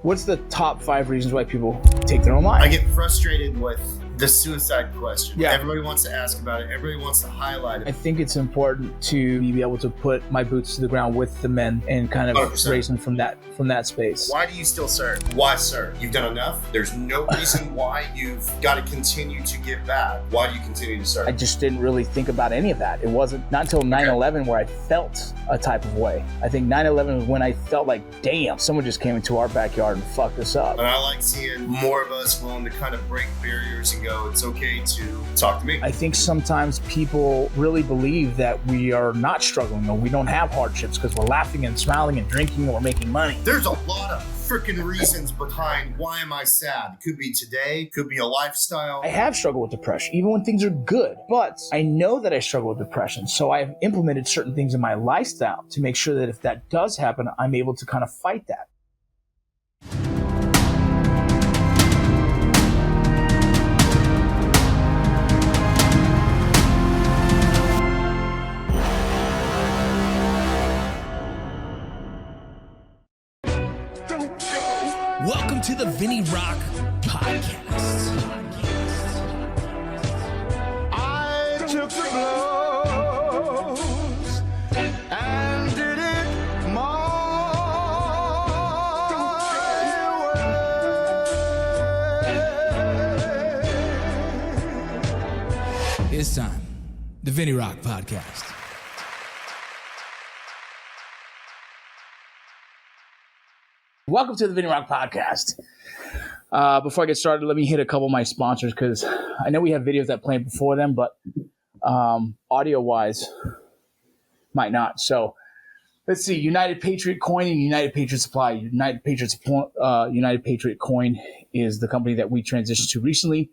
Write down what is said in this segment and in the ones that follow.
What's the top 5 reasons why people take their own life? I get frustrated with the suicide question. Yeah. Everybody wants to ask about it. Everybody wants to highlight it. I think it's important to be able to put my boots to the ground with the men and kind of 100%. raise them from that space. Why do you still serve? Why serve? You've done enough. There's no reason why you've got to continue to give back. Why do you continue to serve? I just didn't really think about any of that. It wasn't not until 9/11 where I felt a type of way. I think 9/11 was when I felt like, damn, someone just came into our backyard and fucked us up. And I like seeing more of us willing to kind of break barriers and go, it's okay to talk to me. I think sometimes people really believe that we are not struggling or we don't have hardships because we're laughing and smiling and drinking or making money. There's a lot of freaking reasons behind why am I sad. It could be today, could be a lifestyle. I have struggled with depression, even when things are good, but I know that I struggle with depression. So I've implemented certain things in my lifestyle to make sure that if that does happen, I'm able to kind of fight that. Welcome to the VinnyRoc podcast. I took the blows and did it my way. It's time. The VinnyRoc podcast. Welcome to the VinnyRoc podcast. Before I get started, let me hit a couple of my sponsors because I know we have videos that play before them, but audio-wise, might not. So let's see. United Patriot Coin and United Patriot Supply. United Patriot Coin is the company that we transitioned to recently.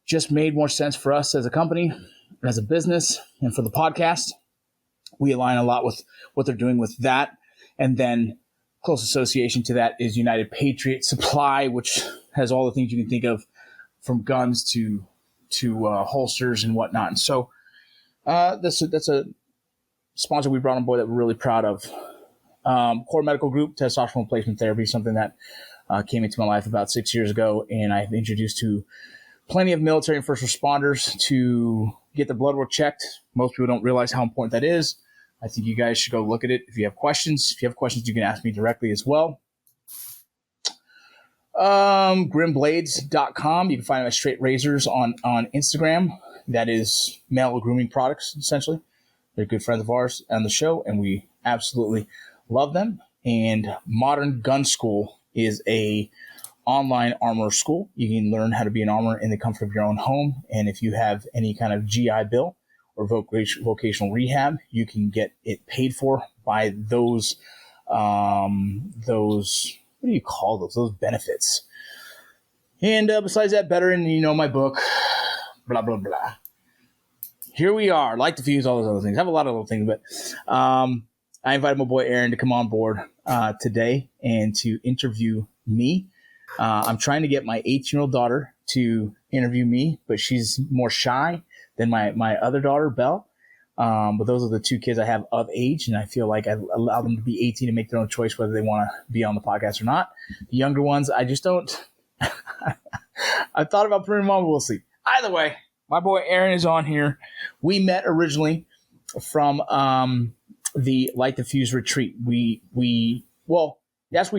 Just made more sense for us as a company, as a business, and for the podcast. We align a lot with what they're doing with that. And then close association to that is United Patriot Supply, which has all the things you can think of, from guns to holsters and whatnot. And so that's a sponsor we brought on board that we're really proud of. Core Medical Group, testosterone replacement therapy, something that came into my life about 6 years ago, and I've introduced to plenty of military and first responders to get their blood work checked. Most people don't realize how important that is. I think you guys should go look at it if you have questions. If you have questions, you can ask me directly as well. Grimblades.com. You can find them at Straight Razors on Instagram. That is male grooming products, essentially. They're good friends of ours on the show, and we absolutely love them. And Modern Gun School is a online armor school. You can learn how to be an armorer in the comfort of your own home. And if you have any kind of GI Bill or vocational rehab, you can get it paid for by those what do you call those benefits. And besides that, veteran, you know my book, blah, blah, blah. Here we are. Like to fuse all those other things. I have a lot of little things, but I invited my boy Aaron to come on board today and to interview me. I'm trying to get my 18-year-old daughter to interview me, but she's more shy than my other daughter, Belle. But those are the two kids I have of age, and I feel like I allow them to be 18 and make their own choice whether they want to be on the podcast or not. The younger ones, I just don't. I thought about putting them on, but we'll see. Either way, my boy Aaron is on here. We met originally from the Light the Fuse retreat. We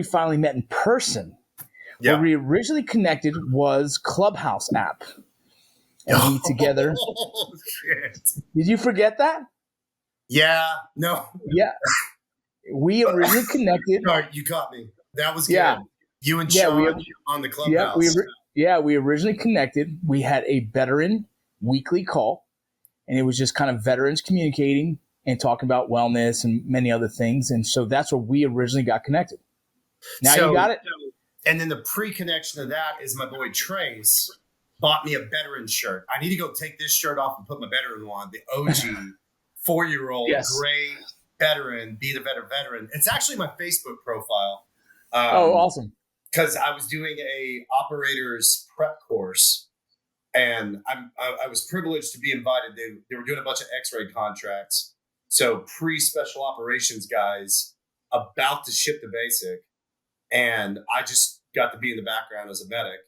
finally met in person. Yeah. Where we originally connected was Clubhouse app. And we together. Oh, shit. Did you forget that? Yeah. No. Yeah. We originally connected. Sorry, you caught me. That was good. Yeah. You and Sean on the Clubhouse. We originally connected. We had a veteran weekly call, and it was just kind of veterans communicating and talking about wellness and many other things. And so that's where we originally got connected. Now you got it. And then the pre-connection of that is my boy Trace bought me a veteran shirt. I need to go take this shirt off and put my veteran one. The OG 4-year-old gray veteran, be the better veteran. It's actually my Facebook profile. Awesome. Because I was doing a operator's prep course, and I was privileged to be invited. They were doing a bunch of X-ray contracts. So pre-special operations guys about to ship the basic. And I just got to be in the background as a medic,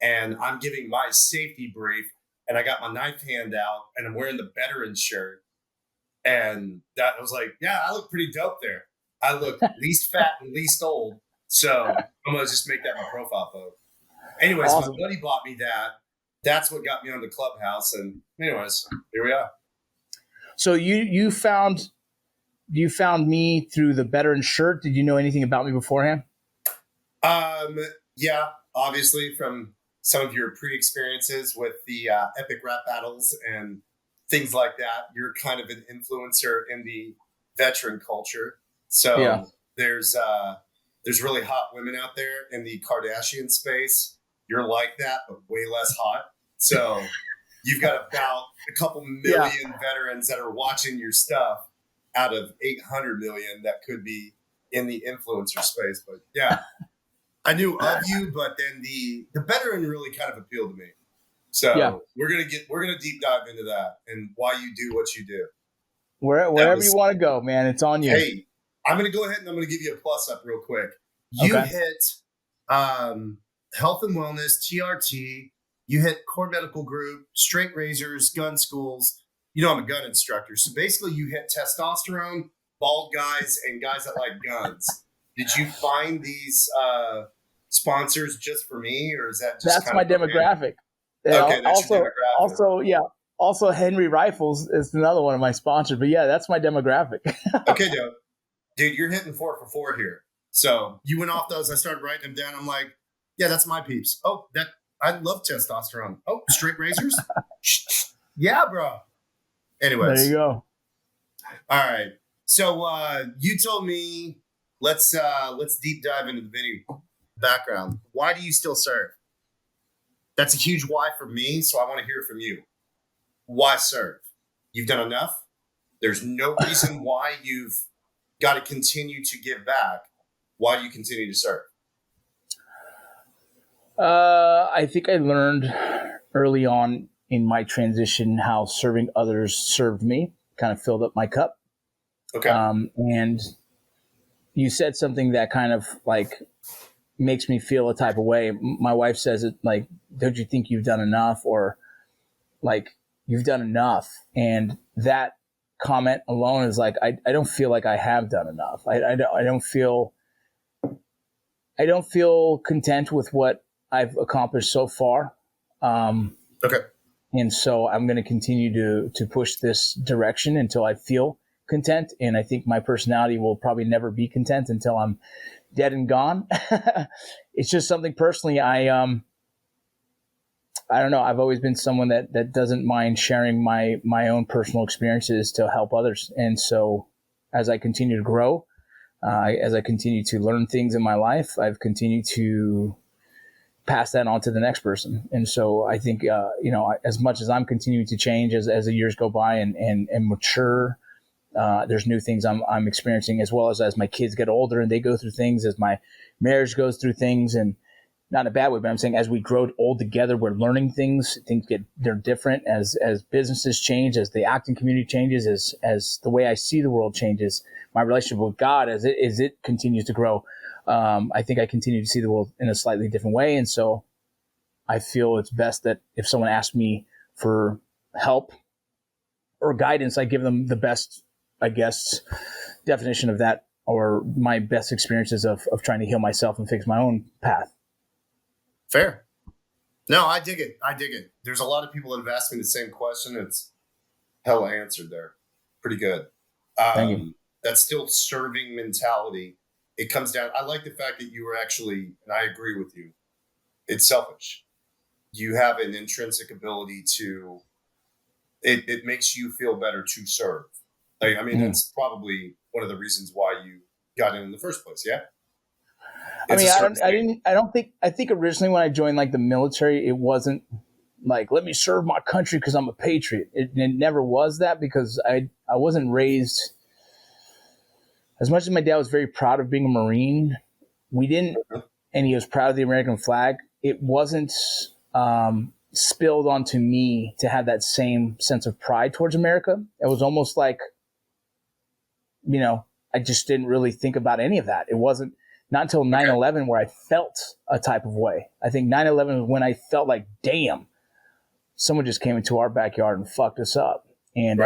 and I'm giving my safety brief, and I got my knife hand out, and I'm wearing the veteran shirt. And that I was like, yeah, I look pretty dope there. I look least fat and least old. So I'm going to just make that my profile photo. Anyways, awesome. My buddy bought me that. That's what got me on the Clubhouse. And anyways, here we are. So you found me through the veteran shirt. Did you know anything about me beforehand? Yeah, obviously from some of your pre-experiences with the epic rap battles and things like that. You're kind of an influencer in the veteran culture. So yeah. There's really hot women out there in the Kardashian space. You're like that, but way less hot. So you've got about a couple million veterans that are watching your stuff out of 800 million that could be in the influencer space. But yeah, I knew of you, but then the veteran really kind of appealed to me. So we're gonna deep dive into that and why you do what you do. Wherever you want to go, man, it's on you. Hey, I'm gonna go ahead and I'm gonna give you a plus up real quick. You hit health and wellness, TRT. You hit core medical group, straight razors, gun schools. You know I'm a gun instructor, so basically you hit testosterone, bald guys, and guys that like guns. Did you find these sponsors just for me, or is that just that's my demographic? Okay, that's your demographic. Also Henry Rifles is another one of my sponsors, but yeah, that's my demographic. Okay, dude, you're hitting 4 for 4 here. So you went off those. I started writing them down. I'm like, yeah, that's my peeps. Oh, I love testosterone. Oh, straight razors. Yeah, bro. Anyways, there you go. All right. So you told me let's deep dive into the Vinny background. Why do you still serve? That's a huge why for me. So I want to hear from you. Why serve? You've done enough. There's no reason why you've got to continue to give back. Why do you continue to serve? I think I learned early on in my transition how serving others served me, kind of filled up my cup. Okay. And you said something that kind of like makes me feel a type of way. My wife says it like, don't you think you've done enough? Or like, you've done enough. And that comment alone is like, I don't feel like I have done enough. I don't feel content with what I've accomplished so far. Okay. And so I'm going to continue to push this direction until I feel content. And I think my personality will probably never be content until I'm dead and gone. It's just something personally. I don't know. I've always been someone that doesn't mind sharing my own personal experiences to help others. And so as I continue to grow, as I continue to learn things in my life, I've continued to pass that on to the next person. And so I think, as much as I'm continuing to change as the years go by and mature, there's new things I'm experiencing, as well as my kids get older and they go through things, as my marriage goes through things, and not in a bad way, but I'm saying as we grow old together, we're learning things they're different as businesses change, as the acting community changes, as the way I see the world changes, my relationship with God, as it continues to grow. I think I continue to see the world in a slightly different way. And so I feel it's best that if someone asks me for help or guidance, I give them the best, I guess, definition of that, or my best experiences of trying to heal myself and fix my own path. Fair. No, I dig it. There's a lot of people that have asked me the same question. It's hella answered there. Pretty good. Thank you. That's still serving mentality. It comes down. I like the fact that you were actually, and I agree with you, it's selfish. You have an intrinsic ability to, it makes you feel better to serve. That's probably one of the reasons why you got in the first place. Yeah. I think originally when I joined like the military, it wasn't like, let me serve my country because I'm a patriot. It never was that, because I wasn't raised, as much as my dad was very proud of being a Marine, and he was proud of the American flag, it wasn't spilled onto me to have that same sense of pride towards America. It was almost like, I just didn't really think about any of that. It wasn't not until 9/11 where I felt a type of way. I think 9/11 was when I felt like, damn, someone just came into our backyard and fucked us up. And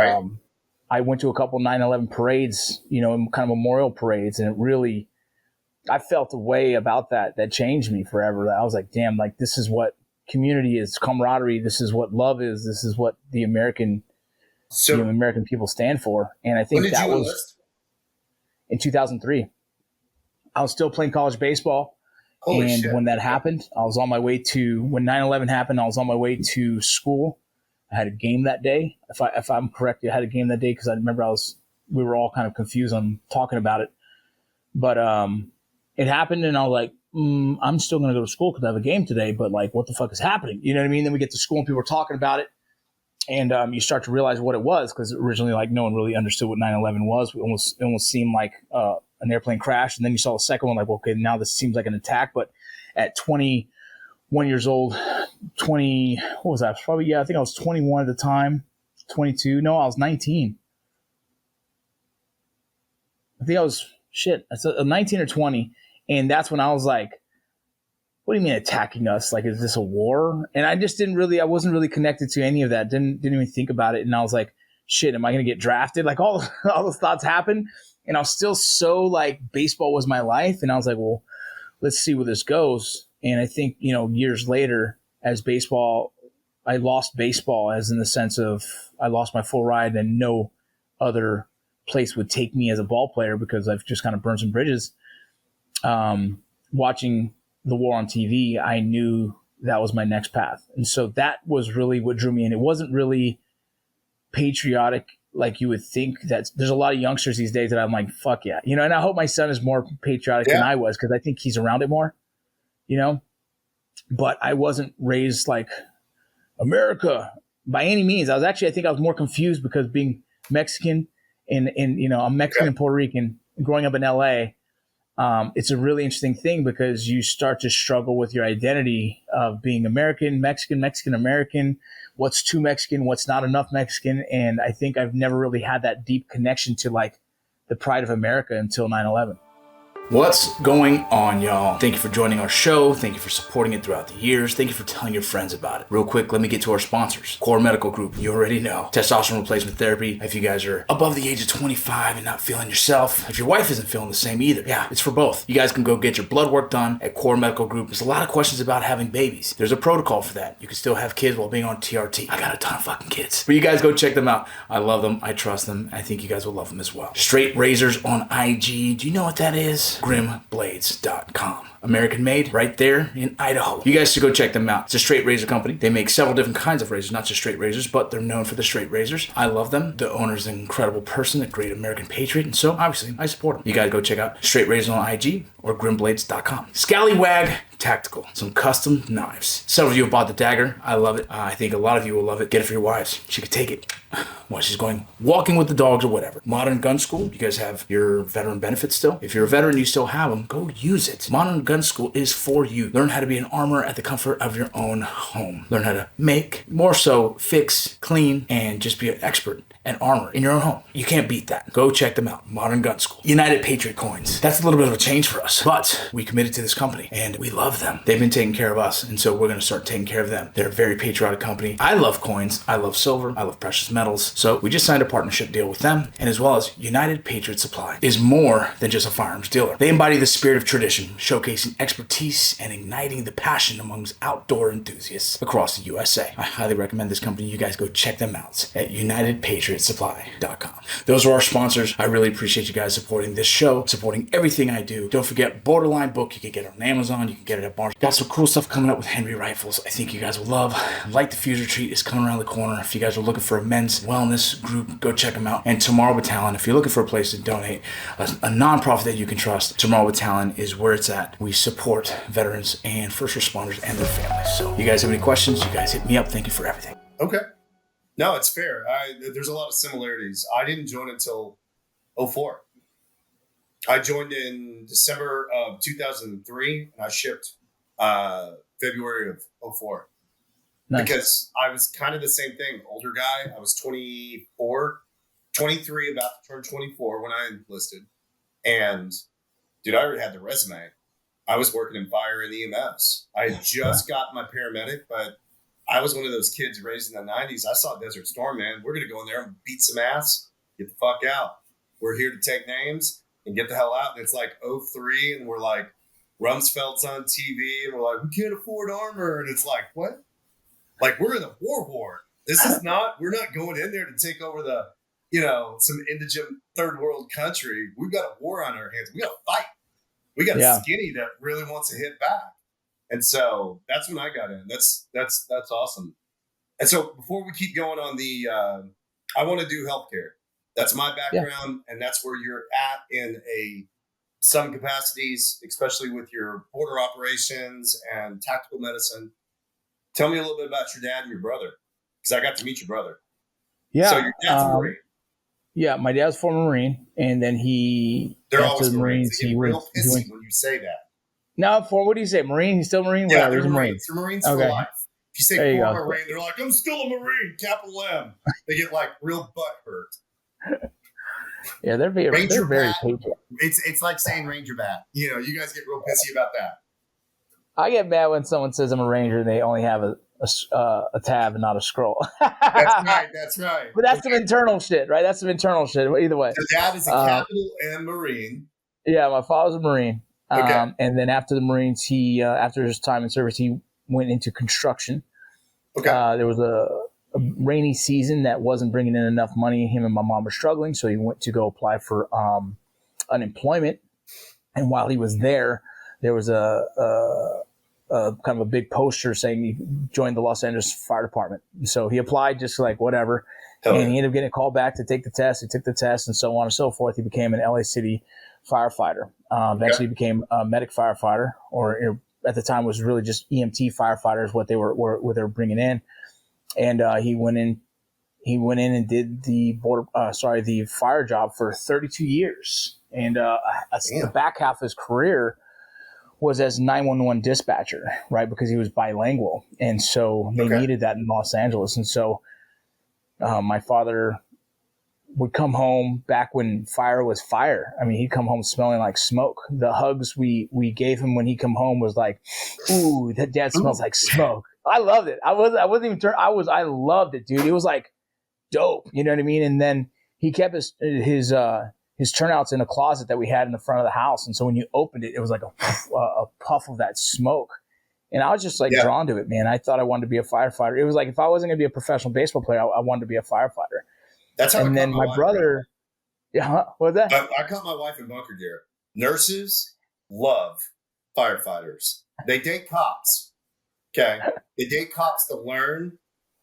I went to a couple 9/11 parades, kind of memorial parades, and it really, I felt a way about that changed me forever. I was like, damn, like this is what community is, camaraderie. This is what love is. This is what the American people stand for. And I think that was in 2003. I was still playing college baseball. Holy shit. When that happened, I was on my way when 9/11 happened, I was on my way to school. I had a game that day. If I'm correct, I had a game that day because I remember we were all kind of confused on talking about it. But it happened, and I was like, I'm still going to go to school because I have a game today, but like, what the fuck is happening? You know what I mean? Then we get to school and people are talking about it, and you start to realize what it was, because originally, like, no one really understood what 9/11 was. It almost seemed like an airplane crash, and then you saw the second one, like, okay, now this seems like an attack. But at 21 years old, what was that? Probably, I think I was 21 at the time, 22. No, I was 19. I think I was 19 or 20. And that's when I was like, what do you mean attacking us? Like, is this a war? And I just I wasn't really connected to any of that. Didn't even think about it. And I was like, shit, am I going to get drafted? Like all those thoughts happened. And I was still so like, baseball was my life. And I was like, well, let's see where this goes. And I think, years later, as baseball, I lost baseball, as in the sense of I lost my full ride, and no other place would take me as a ball player because I've just kind of burned some bridges. Watching the war on TV, I knew that was my next path. And so that was really what drew me in. It wasn't really patriotic like you would think. That there's a lot of youngsters these days that I'm like, fuck yeah. And I hope my son is more patriotic than I was, because I think he's around it more, but I wasn't raised like America by any means. I think I was more confused because being Mexican and I'm Mexican and Puerto Rican, growing up in LA. It's a really interesting thing because you start to struggle with your identity of being American, Mexican, Mexican-American, what's too Mexican, what's not enough Mexican. And I think I've never really had that deep connection to like the pride of America until 9/11. What's going on, y'all? Thank you for joining our show. Thank you for supporting it throughout the years. Thank you for telling your friends about it. Real quick, let me get to our sponsors. Core Medical Group, you already know. Testosterone replacement therapy. If you guys are above the age of 25 and not feeling yourself, if your wife isn't feeling the same either, it's for both. You guys can go get your blood work done at Core Medical Group. There's a lot of questions about having babies. There's a protocol for that. You can still have kids while being on TRT. I got a ton of fucking kids. But you guys go check them out. I love them. I trust them. I think you guys will love them as well. Straight Razors on IG. Do you know what that is? GrimBlades.com. American made, right there in Idaho. You guys should go check them out. It's a straight razor company. They make several different kinds of razors, not just straight razors, but they're known for the straight razors. I love them. The owner's an incredible person, a great American patriot, and so obviously I support them. You guys go check out Straight Razors on IG or GrimBlades.com. Scallywag Tactical, some custom knives. Several of you have bought the dagger. I love it. I think a lot of you will love it. Get it for your wives. She could take it while she's going walking with the dogs or whatever. Modern Gun School, you guys have your veteran benefits still. If you're a veteran, you still have them, go use it. Modern Gun School is for you. Learn how to be an armorer at the comfort of your own home. Learn how to make, more so fix, clean, and just be an expert and armor in your own home. You can't beat that. Go check them out. Modern Gun School. United Patriot Coins. That's a little bit of a change for us, but we committed to this company and we love them. They've been taking care of us, and so we're going to start taking care of them. They're a very patriotic company. I love coins. I love silver. I love precious metals. So we just signed a partnership deal with them, and as well as United Patriot Supply is more than just a firearms dealer. They embody the spirit of tradition, showcasing expertise and igniting the passion amongst outdoor enthusiasts across the USA. I highly recommend this company. You guys go check them out at UnitedPatriotSupply.com. Those are our sponsors. I really appreciate you guys supporting this show, supporting everything I do. Don't forget Borderline book. You can get it on Amazon. You can get it at Barnes. Got some cool stuff coming up with Henry Rifles. I think you guys will love. Light Diffuser Retreat is coming around the corner. If you guys are looking for a men's wellness group, go check them out. And Tomorrow Battalion, if you're looking for a place to donate, a nonprofit that you can trust, Tomorrow Battalion is where it's at. We support veterans and first responders and their families. So you guys have any questions, you guys hit me up. Thank you for everything. Okay. No, it's fair. There's a lot of similarities. I didn't join until 2004. I joined in December of 2003, and I shipped February of 2004. Nice. Because I was kind of the same thing. Older guy. I was 23, about to turn 24 when I enlisted. And dude, I already had the resume. I was working in fire and EMS. I had just got my paramedic, but I was one of those kids raised in the 90s. I saw Desert Storm, man. We're going to go in there and beat some ass, get the fuck out. We're here to take names and get the hell out. And it's like 03, and we're like, Rumsfeld's on TV, and we're like, we can't afford armor. And it's like, what? Like, we're in a war. This is not, we're not going in there to take over the, some indigent third world country. We've got a war on our hands. We got to fight. We got a skinny that really wants to hit back. And so that's when I got in. That's awesome. And so before we keep going on I want to do healthcare. That's my background, and that's where you're at in some capacities, especially with your border operations and tactical medicine. Tell me a little bit about your dad and your brother, because I got to meet your brother. Yeah. So your dad's a Marine. Yeah, my dad's a former Marine, and then they're always Marines. They get real pissy when you say that. No, what do you say? Marine? He's still a Marine? Yeah, they're Marines. They're Marines for life. If you say former Marine, they're like, I'm still a Marine, capital M. They get like real butt hurt. Yeah, they're very patriotic. It's like saying Ranger Bat. You guys get real pissy about that. I get mad when someone says I'm a Ranger and they only have a tab and not a scroll. That's right. But that's some internal shit, right? That's some internal shit. Either way. Your dad is a capital M Marine. Yeah, my father's a Marine. Okay. And then after the Marines, he after his time in service, he went into construction. Okay. There was a rainy season that wasn't bringing in enough money. Him and my mom were struggling, so he went to go apply for unemployment. And while he was there was a kind of a big poster saying he joined the Los Angeles Fire Department. So he applied just like whatever, and he ended up getting a call back to take the test. He took the test, and so on and so forth. He became an LA City firefighter. Eventually became a medic firefighter, or at the time was really just EMT firefighters, what they were bringing in. And he went in and did the fire job for 32 years. And the back half of his career was as 911 dispatcher, right? Because he was bilingual. And so they needed that in Los Angeles. And so my father would come home back when fire was fire. I mean, he'd come home smelling like smoke. The hugs we gave him when he come home was like, ooh, that dad smells like smoke. I loved it. I loved it, dude. It was like dope. You know what I mean? And then he kept his turnouts in a closet that we had in the front of the house. And so when you opened it, it was like a puff of that smoke. And I was just drawn to it, man. I thought I wanted to be a firefighter. It was like, if I wasn't going to be a professional baseball player, I wanted to be a firefighter. That's how. And then my brother, what was that? I caught my wife in bunker gear. Nurses love firefighters. They date cops. Okay, they date cops to learn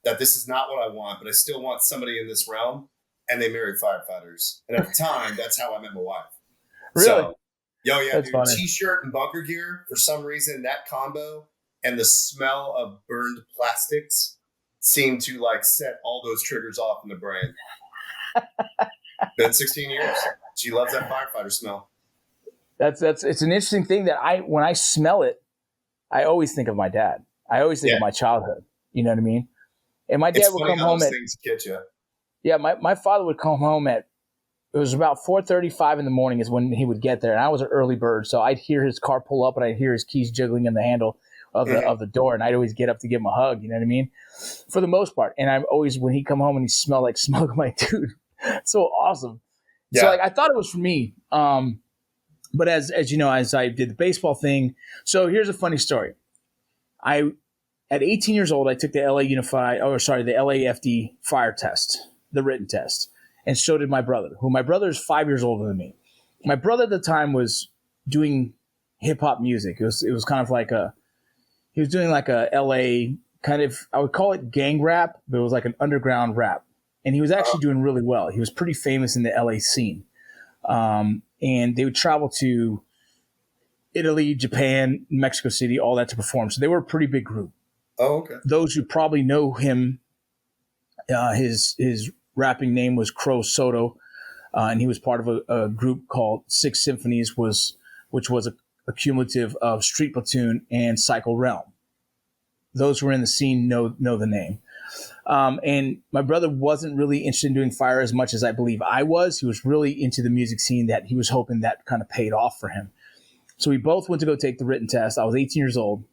that this is not what I want, but I still want somebody in this realm. And they marry firefighters. And at the time, that's how I met my wife. Really? So, that's dude, funny. T-shirt and bunker gear. For some reason, that combo and the smell of burned plastics seemed to like set all those triggers off in the brain. Been 16 years. She loves that firefighter smell. It's an interesting thing that when I smell it, I always think of my dad. I always think of my childhood. You know what I mean? And my dad would come home at things get you. Yeah, my father would come home it was about 4:35 in the morning is when he would get there, and I was an early bird, so I'd hear his car pull up and I'd hear his keys jiggling in the handle of the door, and I'd always get up to give him a hug. You know what I mean? For the most part, and I'm always when he'd come home and he smelled like smoke, I'm like, dude, so awesome. Yeah. So I thought it was for me, but as you know, as I did the baseball thing. So here's a funny story. At 18 years old, I took the the LAFD fire test, the written test. And so did my brother, my brother is 5 years older than me. My brother at the time was doing hip hop music. It was kind of like he was doing like a LA kind of, I would call it gang rap, but it was like an underground rap. And he was actually doing really well. He was pretty famous in the LA scene. And they would travel to Italy, Japan, Mexico City, all that to perform. So they were a pretty big group. Oh, okay. Those who probably know him, his rapping name was Crow Soto, and he was part of a group called Six Symphonies, which was a cumulative of Street Platoon and Psycho Realm. Those who are in the scene know the name. And my brother wasn't really interested in doing fire as much as I believe I was. He was really into the music scene that he was hoping that kind of paid off for him. So we both went to go take the written test. I was 18 years old.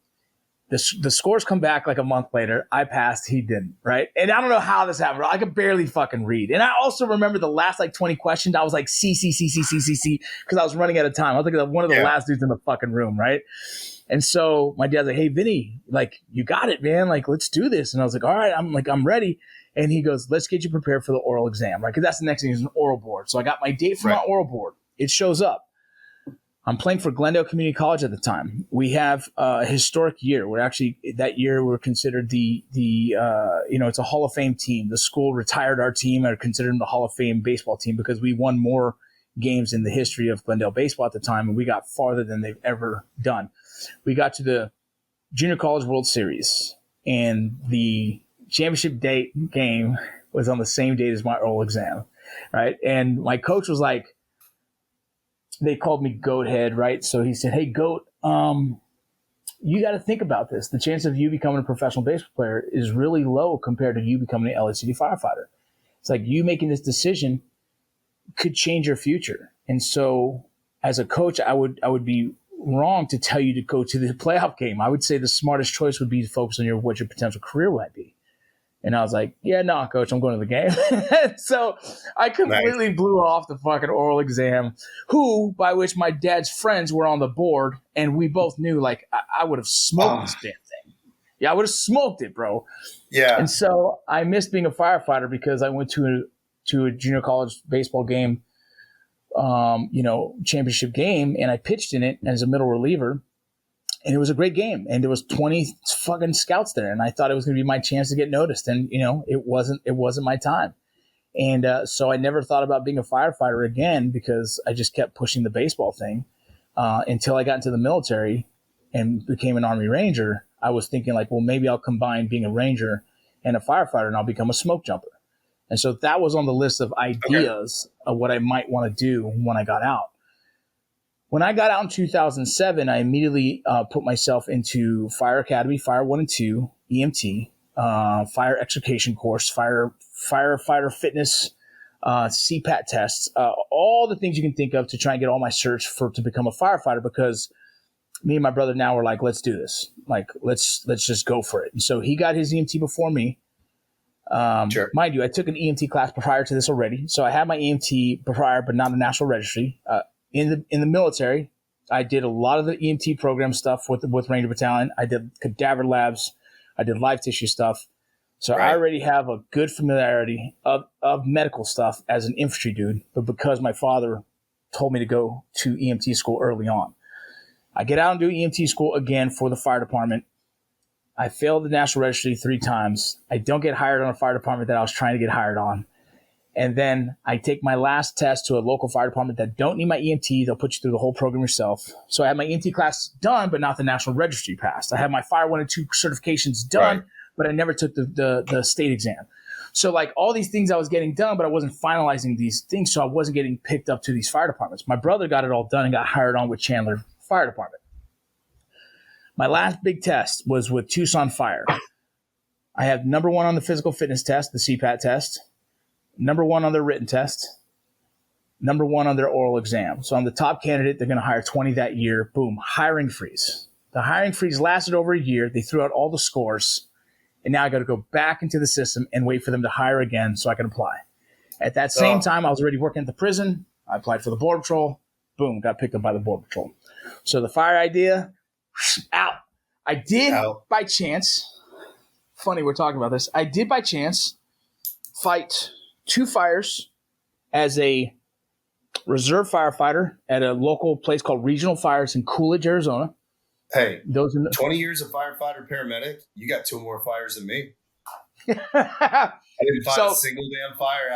The scores come back like a month later. I passed. He didn't, right? And I don't know how this happened. I could barely fucking read. And I also remember the last like 20 questions. I was like, C, because I was running out of time. I was like one of the last dudes in the fucking room, right? And so my dad's like, hey, Vinny, like, you got it, man. Like, let's do this. And I was like, all right, I'm ready. And he goes, let's get you prepared for the oral exam, right? Because that's the next thing is an oral board. So I got my date for my oral board. It shows up. I'm playing for Glendale Community College at the time. We have a historic year. We're actually, that year we're considered it's a Hall of Fame team. The school retired our team and considered them the Hall of Fame baseball team because we won more games in the history of Glendale baseball at the time, and we got farther than they've ever done. We got to the Junior College World Series, and the championship game was on the same date as my oral exam, right? And my coach was like, they called me Goat Head, right? So he said, hey, Goat, you got to think about this. The chance of you becoming a professional baseball player is really low compared to you becoming an LA City firefighter. It's like you making this decision could change your future. And so as a coach, I would be wrong to tell you to go to the playoff game. I would say the smartest choice would be to focus on what your potential career might be. And I was like, yeah, no, coach, I'm going to the game. So I completely blew off the fucking oral exam, by which my dad's friends were on the board. And we both knew, like, I would have smoked this damn thing. Yeah, I would have smoked it, bro. Yeah. And so I missed being a firefighter because I went to a junior college baseball game, championship game, and I pitched in it as a middle reliever. And it was a great game, and there was 20 fucking scouts there, and I thought it was going to be my chance to get noticed, and it wasn't my time, and so I never thought about being a firefighter again because I just kept pushing the baseball thing until I got into the military and became an Army Ranger. I was thinking like, well, maybe I'll combine being a Ranger and a firefighter, and I'll become a smoke jumper, and so that was on the list of ideas of what I might want to do when I got out. When I got out in 2007, I immediately put myself into Fire Academy, Fire 1 and 2, EMT, Fire Extrication Course, Firefighter Fitness, CPAT tests, all the things you can think of to try and get all my certs to become a firefighter, because me and my brother now were like, let's do this. Like, let's just go for it. And so he got his EMT before me. Sure. Mind you, I took an EMT class prior to this already. So I had my EMT prior, but not the National Registry. In the military, I did a lot of the EMT program stuff with Ranger Battalion. I did cadaver labs. I did live tissue stuff. So I already have a good familiarity of medical stuff as an infantry dude, but because my father told me to go to EMT school early on. I get out and do EMT school again for the fire department. I failed the National Registry 3 times. I don't get hired on a fire department that I was trying to get hired on. And then I take my last test to a local fire department that don't need my EMT. They'll put you through the whole program yourself. So I had my EMT class done, but not the National Registry passed. I had my Fire 1 and 2 certifications done, but I never took the state exam. So like all these things I was getting done, but I wasn't finalizing these things, so I wasn't getting picked up to these fire departments. My brother got it all done and got hired on with Chandler Fire Department. My last big test was with Tucson Fire. I have number 1 on the physical fitness test, the CPAT test. Number 1 on their written test, number 1 on their oral exam. So I'm the top candidate. They're going to hire 20 that year. Boom, hiring freeze. The hiring freeze lasted over a year. They threw out all the scores. And now I got to go back into the system and wait for them to hire again so I can apply. At that same time, I was already working at the prison. I applied for the Border Patrol. Boom, got picked up by the Border Patrol. So the fire idea, out. I did by chance, funny we're talking about this, I did by chance fight 2 fires as a reserve firefighter at a local place called Regional Fires in Coolidge, Arizona. Hey, 20 years of firefighter paramedic, you got 2 more fires than me. I didn't fight a single damn fire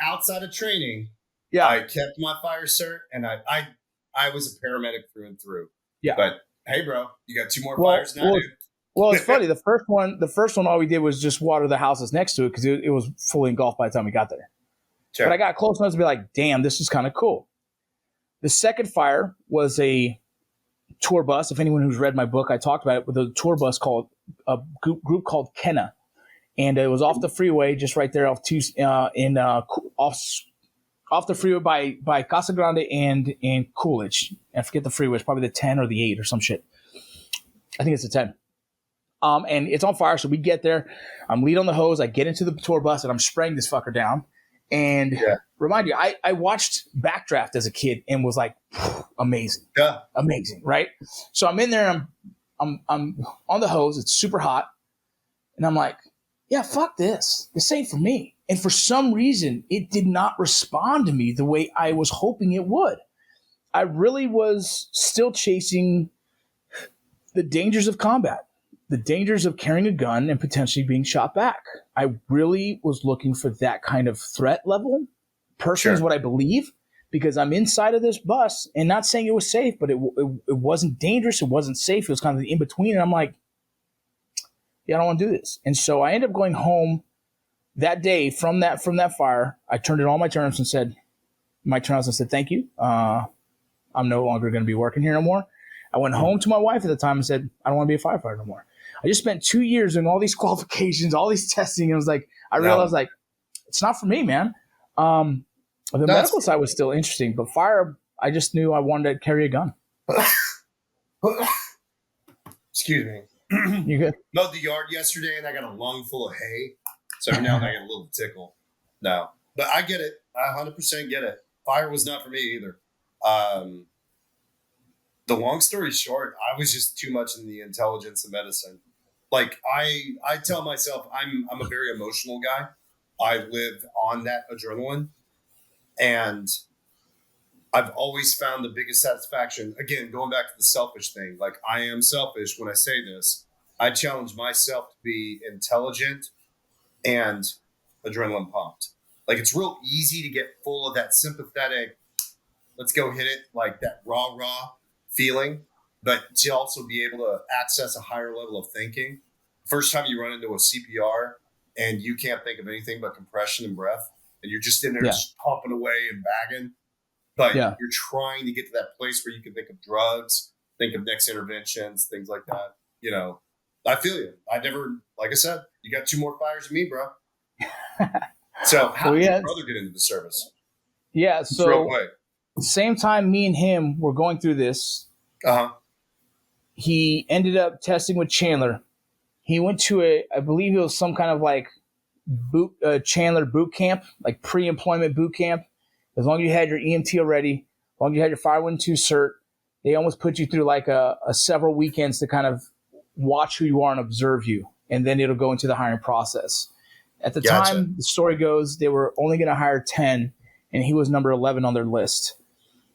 outside of training. Yeah, I kept my fire cert, and I was a paramedic through and through. Yeah, but hey, bro, you got 2 more fires now, dude. Well, it's funny. The first one, all we did was just water the houses next to it because it was fully engulfed by the time we got there. Sure. But I got close enough to be like, damn, this is kind of cool. The second fire was a tour bus. If anyone who's read my book, I talked about it with a tour bus called a group called Kenna. And it was off the freeway, just right there off off the freeway by Casa Grande and Coolidge. I forget the freeway. It's probably the 10 or the 8 or some shit. I think it's the 10. And it's on fire. So we get there. I'm lead on the hose. I get into the tour bus and I'm spraying this fucker down. And remind you, I watched Backdraft as a kid and was like, amazing. Yeah. Amazing. Right. So I'm in there and I'm on the hose. It's super hot. And I'm like, yeah, fuck this. This ain't for me. And for some reason, it did not respond to me the way I was hoping it would. I really was still chasing the dangers of combat, the dangers of carrying a gun and potentially being shot back. I really was looking for that kind of threat level. Personally is what I believe, because I'm inside of this bus and not saying it was safe, but it wasn't dangerous. It wasn't safe. It was kind of the in-between. And I'm like, yeah, I don't want to do this. And so I ended up going home that day from that fire. I turned in all my turns and said, thank you. I'm no longer going to be working here no more. I went home to my wife at the time and said, I don't want to be a firefighter no more. I just spent 2 years doing all these qualifications, all these testing. And I realized like, it's not for me, man. The medical side was still interesting, but fire, I just knew I wanted to carry a gun. Excuse me. You good? Mowed the yard yesterday and I got a lung full of hay. So every now and then I get a little tickle. No, but I get it. I 100% get it. Fire was not for me either. The long story short, I was just too much in the intelligence of medicine. Like I tell myself I'm a very emotional guy. I live on that adrenaline. And I've always found the biggest satisfaction, again, going back to the selfish thing, like I am selfish when I say this. I challenge myself to be intelligent and adrenaline pumped. Like it's real easy to get full of that sympathetic, let's go hit it, like that raw feeling, but to also be able to access a higher level of thinking. First time you run into a CPR and you can't think of anything but compression and breath, and you're just in there just pumping away and bagging. But you're trying to get to that place where you can think of drugs, think of next interventions, things like that. You know, I feel you. I never, like I said, you got 2 more fires than me, bro. So how did your brother get into the service? Yeah, so same time me and him were going through this, he ended up testing with Chandler. He went to I believe it was some kind of like Chandler boot camp, like pre-employment boot camp. As long as you had your EMT already, as long as you had your 512 cert, they almost put you through like a several weekends to kind of watch who you are and observe you. And then it'll go into the hiring process. At the time, the story goes, they were only going to hire 10, and he was number 11 on their list.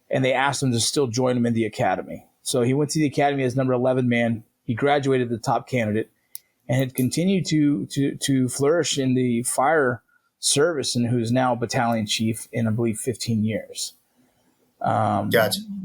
And they asked him to still join him in the academy. So he went to the academy as number 11 man. He graduated the top candidate and had continued to flourish in the fire service, and who's now battalion chief in, I believe, 15 years.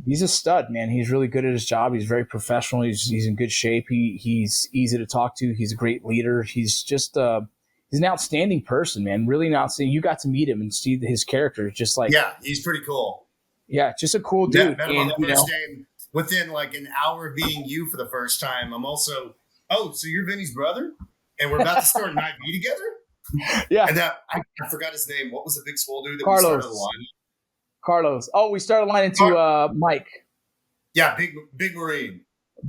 He's a stud, man. He's really good at his job. He's very professional. He's in good shape. He's easy to talk to. He's a great leader. He's just he's an outstanding person, man. Really an outstanding. You got to meet him and see his character. Just like he's pretty cool. Yeah, just a cool dude. Met him on the first day. Within like an hour of meeting you for the first time, I'm also, so you're Vinny's brother, and we're about to start an IV together. Yeah, and I forgot his name. What was the big swole dude that Carlos. we started the line? Carlos. Oh, we started a line into Mike. Yeah, big Marine.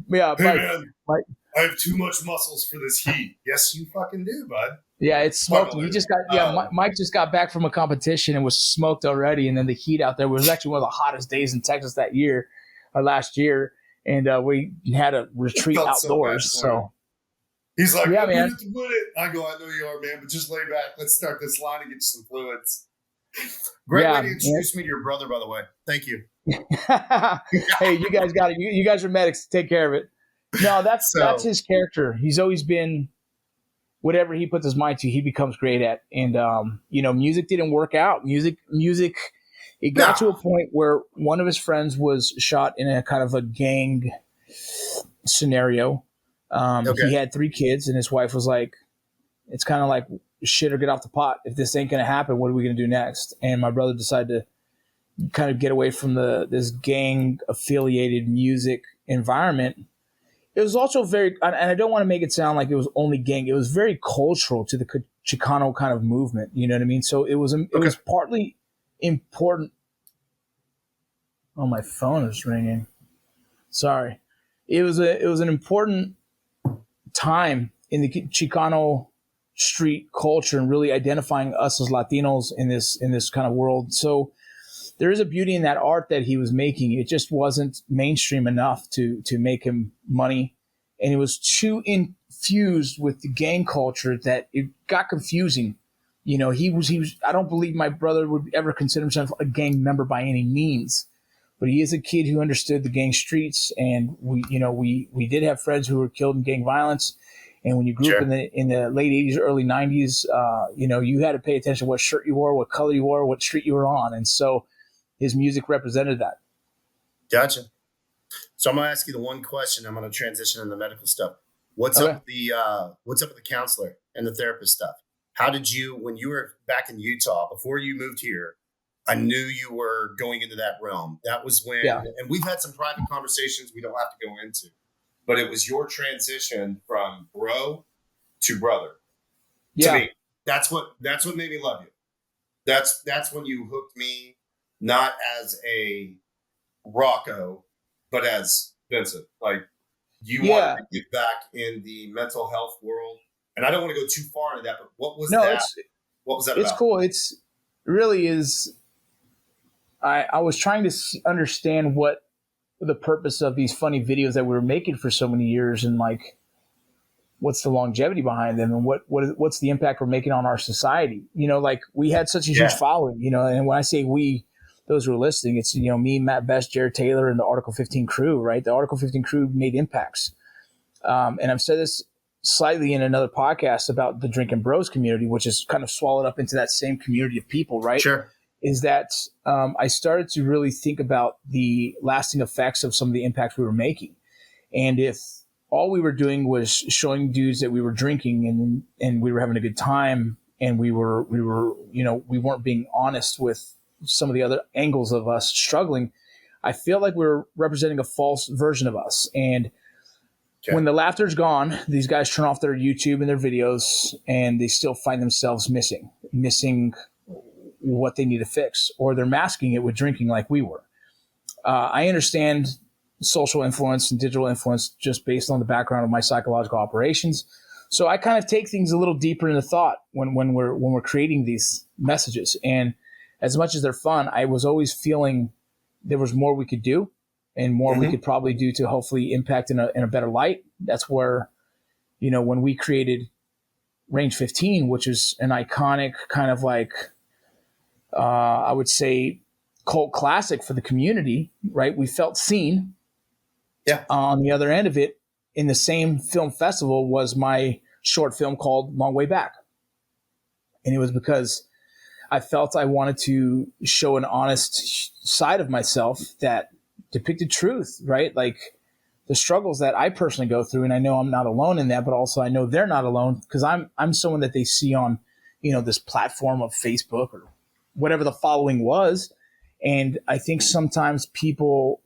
Yeah, hey, man, Mike. I have too much muscles for this heat. Yes, you fucking do, bud. Yeah, it's smoked. He just got Mike just got back from a competition and was smoked already, and then the heat out there was actually one of the hottest days in Texas that year, or last year, and we had a retreat outdoors. So he's like, "Yeah, man." I go, "I know you are, man, but just lay back. Let's start this line and get you some fluids." Great way to introduce me to your brother, by the way. Thank you. Hey, you guys got it. You guys are medics. Take care of it. No, that's his character. He's always been whatever he puts his mind to, he becomes great at. And music didn't work out. Music. It got to a point where one of his friends was shot in a kind of a gang scenario. He had 3 kids, and his wife was like, "It's kind of like shit or get off the pot. If this ain't going to happen, what are we going to do next?" And my brother decided to kind of get away from this gang affiliated music environment. It was also very, and I don't want to make it sound like it was only gang. It was very cultural to the Chicano kind of movement. You know what I mean? So it was important. Oh, my phone is ringing. Sorry. It was an important time in the Chicano street culture and really identifying us as Latinos in this kind of world. So there is a beauty in that art that he was making. It just wasn't mainstream enough to make him money. And it was too infused with the gang culture that it got confusing. You know, he was, I don't believe my brother would ever consider himself a gang member by any means, but he is a kid who understood the gang streets. And we did have friends who were killed in gang violence. And when you grew up in the late 80s, early 90s, you had to pay attention to what shirt you wore, what color you wore, what street you were on. And so his music represented that. Gotcha. So I'm going to ask you the one question. I'm going to transition into the medical stuff. What's up with the counselor and the therapist stuff? How did you, when you were back in Utah, before you moved here, I knew you were going into that realm. That was when, and we've had some private conversations we don't have to go into, but it was your transition from bro to brother. To me, that's what made me love you. That's when you hooked me, not as a Rocco, but as Vincent. Like, you wanted to get back in the mental health world. And I don't want to go too far into that, but what was that? What was that about? It's cool. It really is. I was trying to understand what the purpose of these funny videos that we were making for so many years, and like, what's the longevity behind them, and what's the impact we're making on our society. You know, like, we had such a huge following, you know, and when I say we, those who are listening, it's, you know, me, Matt Best, Jared Taylor, and the Article 15 crew, right? The Article 15 crew made impacts. And I've said this slightly in another podcast about the Drinking Bros community, which is kind of swallowed up into that same community of people, right? Sure. Is that I started to really think about the lasting effects of some of the impacts we were making. And if all we were doing was showing dudes that we were drinking and we were having a good time, and we were, you know, we weren't being honest with some of the other angles of us struggling, I feel like we're representing a false version of us. And when the laughter's gone, these guys turn off their YouTube and their videos, and they still find themselves missing what they need to fix, or they're masking it with drinking like we were. I understand social influence and digital influence just based on the background of my psychological operations. So I kind of take things a little deeper into thought when we're creating these messages. And as much as they're fun, I was always feeling there was more we could do, and more we could probably do to hopefully impact in a better light. That's where, you know, when we created Range 15, which is an iconic kind of like, I would say, cult classic for the community, right? We felt seen. Yeah. On the other end of it, in the same film festival, was my short film called Long Way Back. And it was because I felt I wanted to show an honest side of myself that depicted truth, right? Like, the struggles that I personally go through, and I know I'm not alone in that, but also I know they're not alone, because I'm someone that they see on, you know, this platform of Facebook or whatever the following was. And I think sometimes people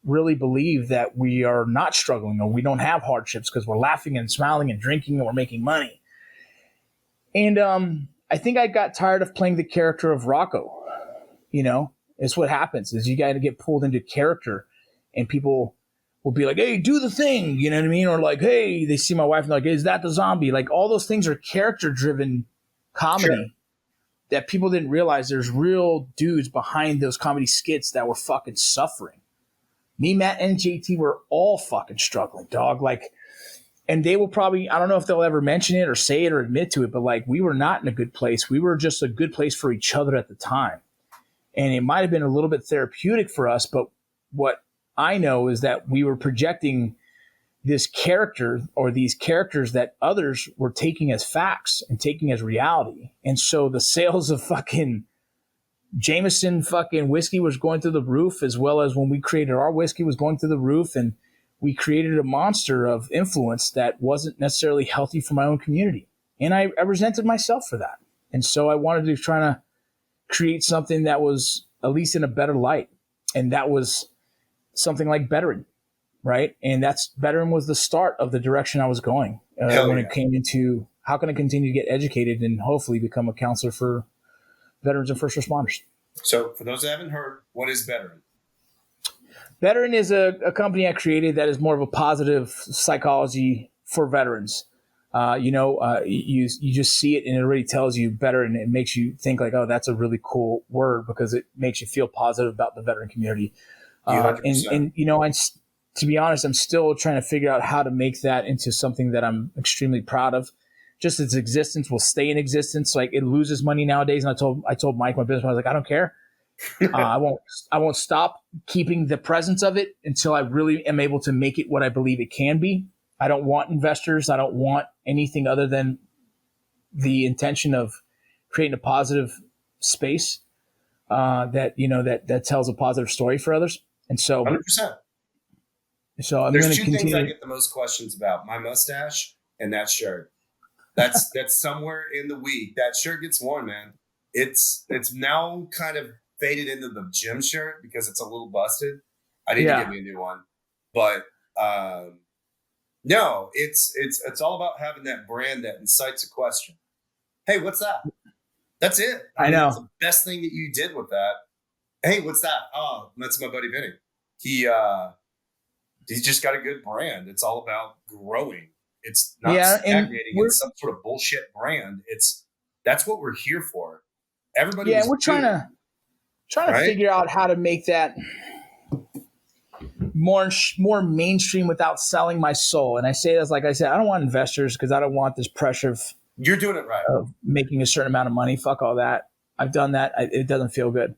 really believe that we are not struggling, or we don't have hardships because we're laughing and smiling and drinking and we're making money. And I think I got tired of playing the character of Rocco. You know, it's what happens is you got to get pulled into character, and people will be like, hey, do the thing. You know what I mean? Or like, hey, they see my wife and they're like, is that the zombie? Like, all those things are character driven comedy that people didn't realize there's real dudes behind those comedy skits that were fucking suffering. Me, Matt, and JT were all fucking struggling, dog. Like, and they will probably, I don't know if they'll ever mention it or say it or admit to it, but like, we were not in a good place. We were just a good place for each other at the time. And it might have been a little bit therapeutic for us, but what I know is that we were projecting this character, or these characters that others were taking as facts and taking as reality. And so the sales of fucking Jameson fucking whiskey was going through the roof, as well as when we created our whiskey was going through the roof. And we created a monster of influence that wasn't necessarily healthy for my own community. And I resented myself for that. And so I wanted to try to create something that was at least in a better light. And that was something like Veteran, right? And Veteran was the start of the direction I was going when it came into how can I continue to get educated and hopefully become a counselor for veterans and first responders. So for those that haven't heard, what is Veteran? Veteran is a company I created that is more of a positive psychology for veterans. You just see it and it already tells you better, and it makes you think like, oh, that's a really cool word because it makes you feel positive about the veteran community. And to be honest, I'm still trying to figure out how to make that into something that I'm extremely proud of. Just its existence will stay in existence. Like it loses money nowadays. And I told Mike, my business, I was like, I don't care. I won't stop keeping the presence of it until I really am able to make it what I believe it can be. I don't want investors. I don't want anything other than the intention of creating a positive space that tells a positive story for others. And so 100%. So I'm There's going to two continue. things I get the most questions about: my mustache and that shirt. That's somewhere in the week. That shirt gets worn, man. It's now kind of faded into the gym shirt because it's a little busted. I need to get me a new one, but no, it's all about having that brand that incites a question. Hey, what's that? That's it. I know. That's the best thing that you did with that. Hey, what's that? Oh, that's my buddy Vinny. He's just got a good brand. It's all about growing. It's not stagnating in some sort of bullshit brand. That's what we're here for. Everybody. Yeah, we're trying to figure out how to make that more mainstream without selling my soul. And I say this, like I said, I don't want investors because I don't want this pressure of you're doing it right of making a certain amount of money. Fuck all that. I've done that. It doesn't feel good.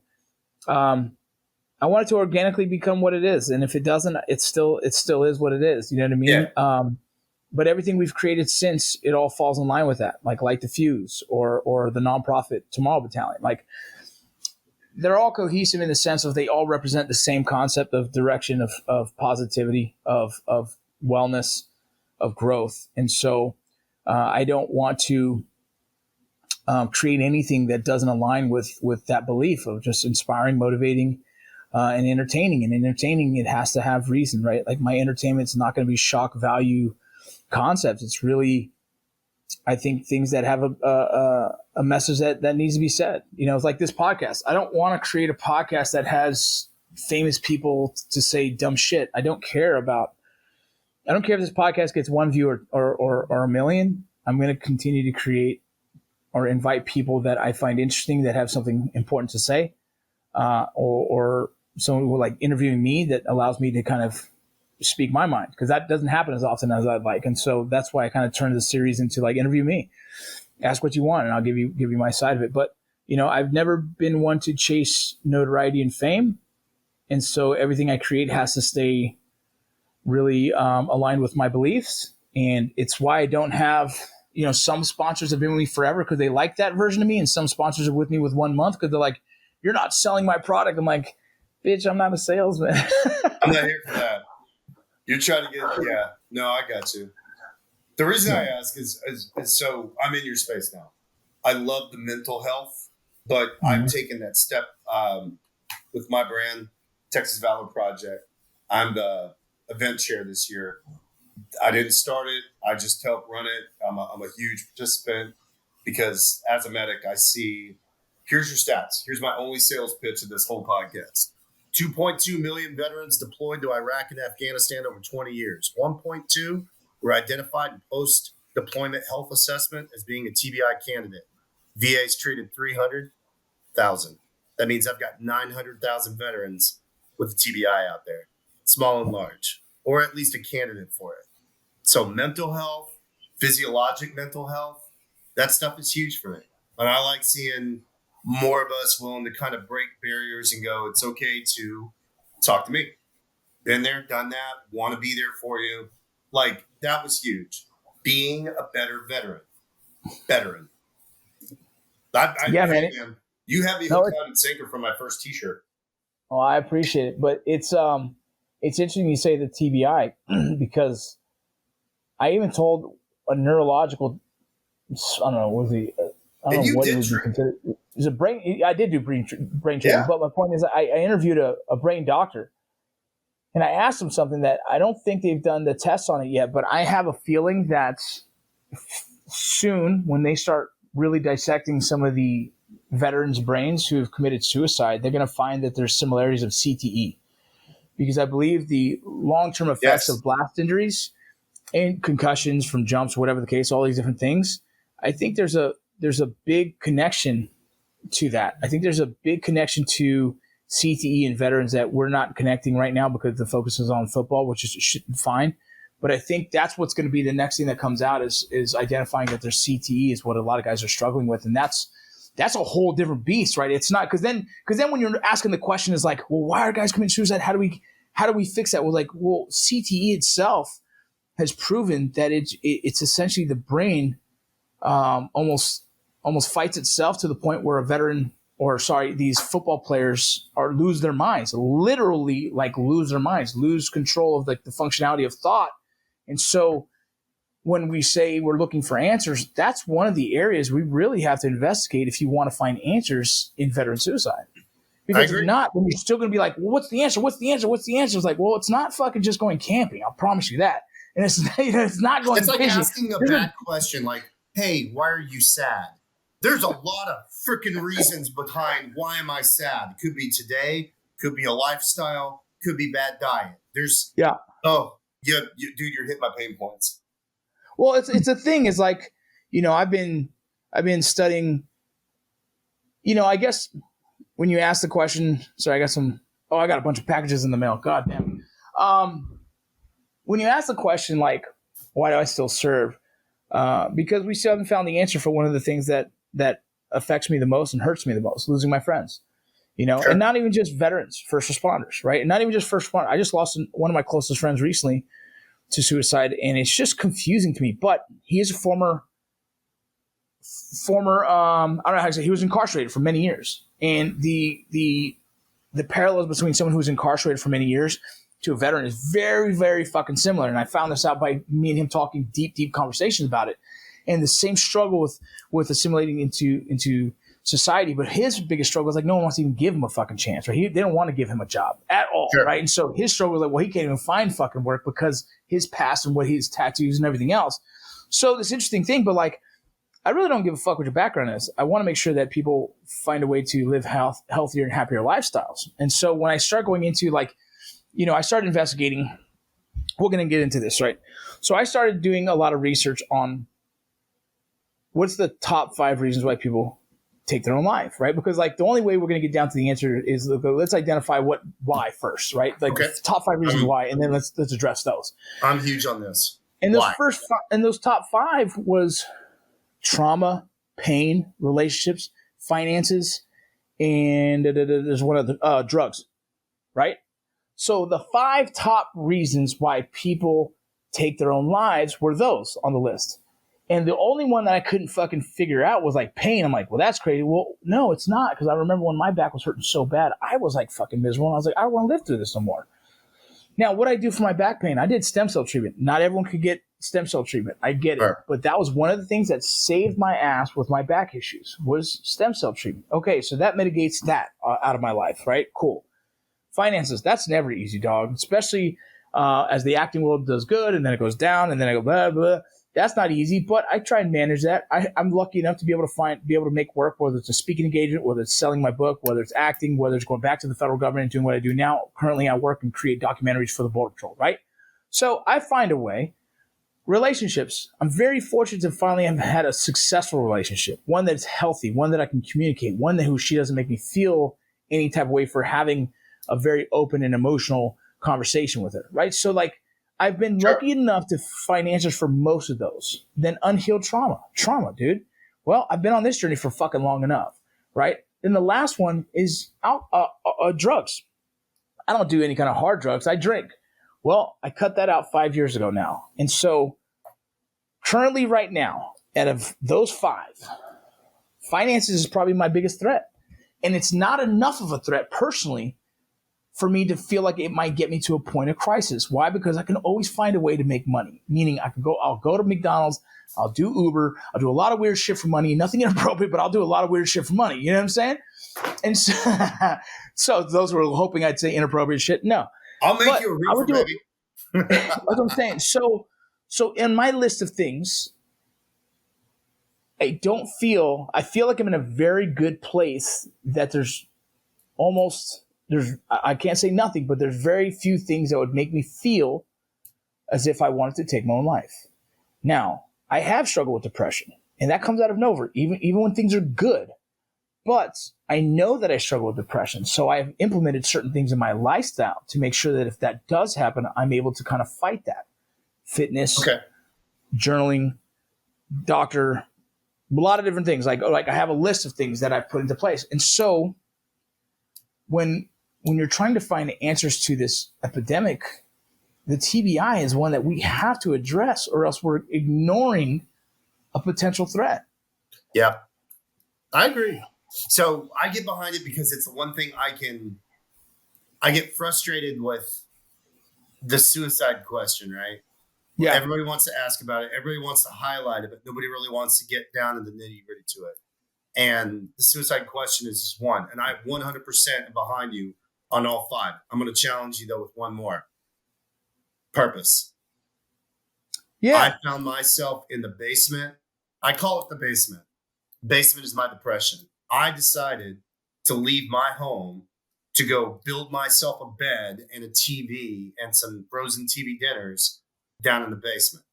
I want it to organically become what it is, and if it doesn't, it still is what it is. You know what I mean? Yeah. But everything we've created since, it all falls in line with that, like Light the Fuse or the nonprofit Tomorrow Battalion. Like they're all cohesive in the sense of they all represent the same concept of direction of positivity, of wellness, of growth. And so I don't want to create anything that doesn't align with that belief of just inspiring, motivating, and entertaining. And entertaining, it has to have reason, right? Like my entertainment's not going to be shock value concepts. It's really, I think, things that have a message that needs to be said. You know, it's like this podcast. I don't want to create a podcast that has famous people to say dumb shit. I don't care if this podcast gets one view or a million. I'm going to continue to create or invite people that I find interesting that have something important to say, or someone who like interviewing me that allows me to kind of speak my mind, because that doesn't happen as often as I'd like. And so that's why I kind of turned the series into like, interview me, ask what you want, and I'll give you my side of it. But you know, I've never been one to chase notoriety and fame, and so everything I create has to stay really aligned with my beliefs. And it's why I don't have, you know, some sponsors have been with me forever because they like that version of me, and some sponsors are with me with 1 month because they're like, you're not selling my product. I'm like, bitch, I'm not a salesman. I'm not here for that. You're trying to no, I got you. The reason I ask is so I'm in your space now. I love the mental health, but I'm taking that step with my brand, Texas Valor Project. I'm the event chair this year. I didn't start it. I just helped run it. I'm a huge participant because as a medic, I see, here's your stats. Here's my only sales pitch of this whole podcast. 2.2 million veterans deployed to Iraq and Afghanistan over 20 years. 1.2 were identified in post-deployment health assessment as being a TBI candidate. VA's treated 300,000. That means I've got 900,000 veterans with a TBI out there, small and large, or at least a candidate for it. So mental health, physiologic mental health, that stuff is huge for me. And I like seeing more of us willing to kind of break barriers and go, it's okay to talk to me. Been there, done that, want to be there for you. Like, that was huge. Being a better veteran. Man. You have me hooked on and sinker from my first t-shirt. Oh, I appreciate it. But it's interesting you say the TBI because I even told a neurological, I don't know, what it would be considered. It's a brain. I did do brain training, but my point is, I interviewed a brain doctor, and I asked him something that I don't think they've done the tests on it yet, but I have a feeling that soon, when they start really dissecting some of the veterans' brains who have committed suicide, they're going to find that there's similarities of CTE, because I believe the long-term effects of blast injuries and concussions from jumps, whatever the case, all these different things. I think there's a big connection to that. I think there's a big connection to CTE and veterans that we're not connecting right now because the focus is on football, which is fine. But I think that's what's going to be the next thing that comes out is identifying that there's CTE is what a lot of guys are struggling with. And that's a whole different beast, right? It's not because then when you're asking the question is like, well, why are guys committing suicide? How do we fix that? Well, CTE itself has proven that it's essentially the brain almost fights itself to the point where these football players lose their minds, literally lose their minds, lose control of the functionality of thought. And so when we say we're looking for answers, that's one of the areas we really have to investigate if you want to find answers in veteran suicide. Because if not, then you're still going to be like, well, what's the answer? What's the answer? What's the answer? It's like, well, it's not fucking just going camping. I'll promise you that. And it's not going. It's like asking a bad question, like, "Hey, why are you sad?" There's a lot of freaking reasons behind why am I sad. It could be today, could be a lifestyle, could be bad diet. Dude, you're hitting my pain points. Well, it's a thing. It's like, I've been studying. I guess when you ask the question, sorry, I got a bunch of packages in the mail. God damn. When you ask the question like, why do I still serve? Because we still haven't found the answer for one of the things that affects me the most and hurts me the most, losing my friends, sure. And not even just veterans, first responders, right? And not even just first responders. I just lost one of my closest friends recently to suicide, and it's just confusing to me. But he is a former, I don't know how to say, he was incarcerated for many years. And the parallels between someone who was incarcerated for many years to a veteran is very, very fucking similar. And I found this out by me and him talking deep conversations about it. And the same struggle with assimilating into society. But his biggest struggle is like no one wants to even give him a fucking chance, right? They don't want to give him a job at all, sure. Right? And so his struggle is like, well, he can't even find fucking work because his past and what his tattoos and everything else. So this interesting thing, but like, I really don't give a fuck what your background is. I want to make sure that people find a way to live healthier and happier lifestyles. And so when I start going into I started investigating, we're going to get into this, right? So I started doing a lot of research on what's the top 5 reasons why people take their own life, right? Because the only way we're going to get down to the answer is let's identify why first, right? Okay. Top 5 reasons why, and then let's address those. I'm huge on this. And those top 5 was trauma, pain, relationships, finances, and there's one other, drugs, right? So the 5 top reasons why people take their own lives were those on the list. And the only one that I couldn't fucking figure out was pain. I'm like, well, that's crazy. Well, no, it's not. Because I remember when my back was hurting so bad, I was fucking miserable. And I was like, I don't want to live through this no more. Now, what I do for my back pain, I did stem cell treatment. Not everyone could get stem cell treatment. I get it. Sure. But that was one of the things that saved my ass with my back issues was stem cell treatment. Okay, so that mitigates that out of my life, right? Cool. Finances, that's never easy, dog. Especially as the acting world does good and then it goes down and then I go blah, blah. That's not easy, but I try and manage that. I'm lucky enough to be able to make work, whether it's a speaking engagement, whether it's selling my book, whether it's acting, whether it's going back to the federal government and doing what I do now. Currently, I work and create documentaries for the Border Patrol, right? So I find a way. Relationships. I'm very fortunate to finally have had a successful relationship, one that's healthy, one that I can communicate, one that she doesn't make me feel any type of way for having a very open and emotional conversation with her, right? So I've been lucky enough to find answers for most of those. Then unhealed trauma, dude. Well, I've been on this journey for fucking long enough, right? Then the last one is drugs. I don't do any kind of hard drugs. I drink. Well, I cut that out 5 years ago now. And so currently right now, out of those 5, finances is probably my biggest threat. And it's not enough of a threat personally for me to feel like it might get me to a point of crisis. Why? Because I can always find a way to make money. Meaning I'll go to McDonald's, I'll do Uber, I'll do a lot of weird shit for money, nothing inappropriate, but I'll do a lot of weird shit for money. You know what I'm saying? And so those were hoping I'd say inappropriate shit. No. I'll make you a reefer, baby. That's what I'm saying. So in my list of things, I feel like I'm in a very good place that I can't say nothing, but there's very few things that would make me feel as if I wanted to take my own life. Now, I have struggled with depression, and that comes out of nowhere, even when things are good. But I know that I struggle with depression, so I've implemented certain things in my lifestyle to make sure that if that does happen, I'm able to kind of fight that. Fitness, journaling, doctor, a lot of different things. Like I have a list of things that I've put into place. And so when you're trying to find answers to this epidemic, the TBI is one that we have to address, or else we're ignoring a potential threat. Yeah, I agree. So I get behind it because it's the one thing I get frustrated with the suicide question, right? Yeah. Everybody wants to ask about it. Everybody wants to highlight it, but nobody really wants to get down in the nitty gritty to it. And the suicide question is just one. And I 100% am behind you on all 5. I'm going to challenge you, though, with one more. Purpose. Yeah. I found myself in the basement. I call it the basement. Basement is my depression. I decided to leave my home to go build myself a bed and a TV and some frozen TV dinners down in the basement.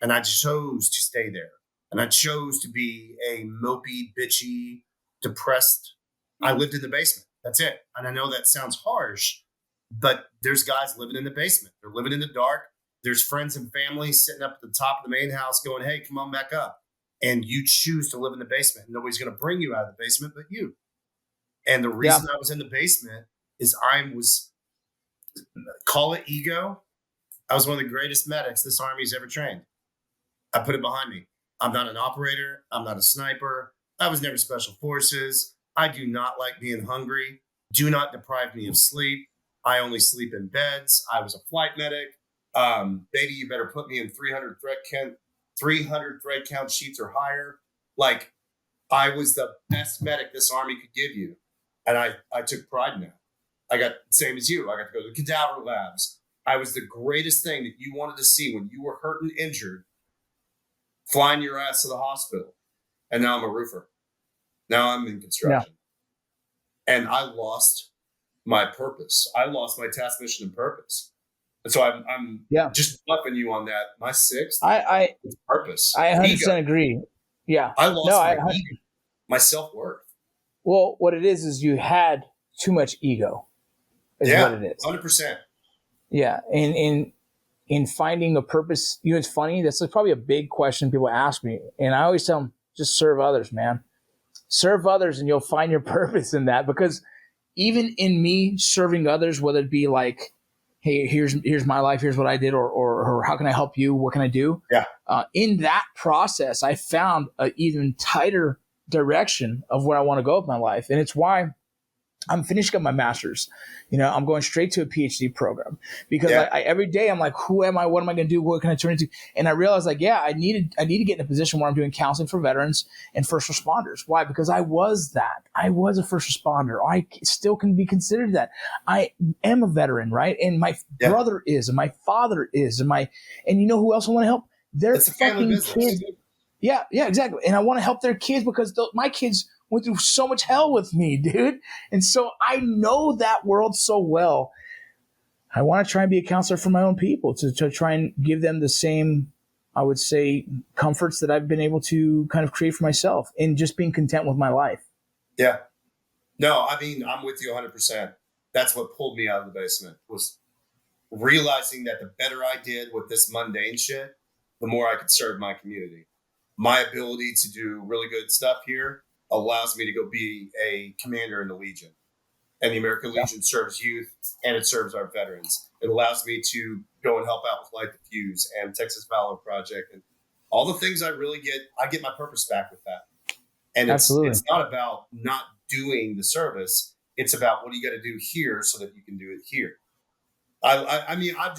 And I chose to stay there. And I chose to be a mopey, bitchy, depressed. I lived in the basement. That's it. And I know that sounds harsh, but there's guys living in the basement. They're living in the dark. There's friends and family sitting up at the top of the main house going, hey, come on back up. And you choose to live in the basement. Nobody's going to bring you out of the basement but you. And the reason I was in the basement is call it ego. I was one of the greatest medics this Army's ever trained. I put it behind me. I'm not an operator. I'm not a sniper. I was never special forces. I do not like being hungry. Do not deprive me of sleep. I only sleep in beds. I was a flight medic. Baby, you better put me in 300 thread count sheets or higher. Like, I was the best medic this Army could give you. And I took pride in that. I got, same as you, I got to go to the cadaver labs. I was the greatest thing that you wanted to see when you were hurt and injured, flying your ass to the hospital. And now I'm a roofer. Now I'm in construction. Yeah. And I lost my purpose. I lost my task, mission, and purpose. And so I'm just bluffing you on that. My 6th purpose. I 100% agree. Yeah. I lost my self-worth. Well, what it is you had too much ego. Is what it is. 100%. Yeah. And in finding a purpose, it's funny. That's probably a big question people ask me. And I always tell them, just serve others, man. Serve others and you'll find your purpose in that. Because even in me serving others, whether it be like, hey, here's my life, here's what I did, or how can I help you? What can I do? Yeah. In that process, I found an even tighter direction of where I want to go with my life. And it's why I'm finishing up my master's. I'm going straight to a PhD program because I every day I'm like, who am I? What am I going to do? What can I turn into? And I realized I need to get in a position where I'm doing counseling for veterans and first responders. Why? Because I was that. I was a first responder. I still can be considered that. I am a veteran, right? And my brother is, and my father is, and you know who else I want to help? Their fucking kids. Yeah, exactly. And I want to help their kids because my kids went through so much hell with me, dude. And so I know that world so well. I want to try and be a counselor for my own people to try and give them the same, I would say, comforts that I've been able to kind of create for myself and just being content with my life. Yeah. No, I mean, I'm with you 100%. That's what pulled me out of the basement, was realizing that the better I did with this mundane shit, the more I could serve my community. My ability to do really good stuff here allows me to go be a commander in the Legion. And the American Legion serves youth and it serves our veterans. It allows me to go and help out with Light the Fuse and Texas Valor Project and all the things I get my purpose back with that. And it's not about not doing the service. It's about what do you got to do here so that you can do it here. I mean, I've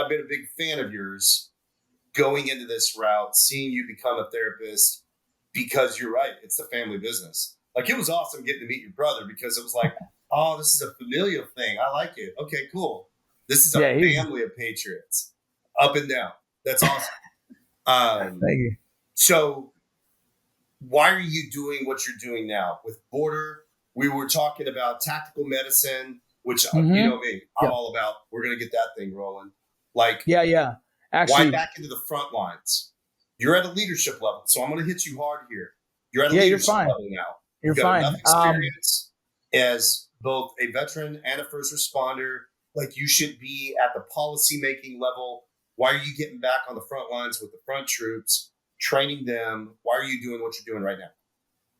been a big fan of yours going into this route, seeing you become a therapist, because you're right. It's the family business. Like, it was awesome getting to meet your brother because it was like, oh, this is a familial thing. I like it. Okay, cool. This is a family of patriots up and down. That's awesome. Thank you. So why are you doing what you're doing now with border? We were talking about tactical medicine, which you know me, I'm all about. We're going to get that thing rolling. Like, yeah. Actually, why back into the front lines? You're at a leadership level, so I'm going to hit you hard here. You're at a leadership level now. You're You've got fine. enough experience as both a veteran and a first responder. Like, you should be at the policy making level. Why are you getting back on the front lines with the front troops, training them? Why are you doing what you're doing right now?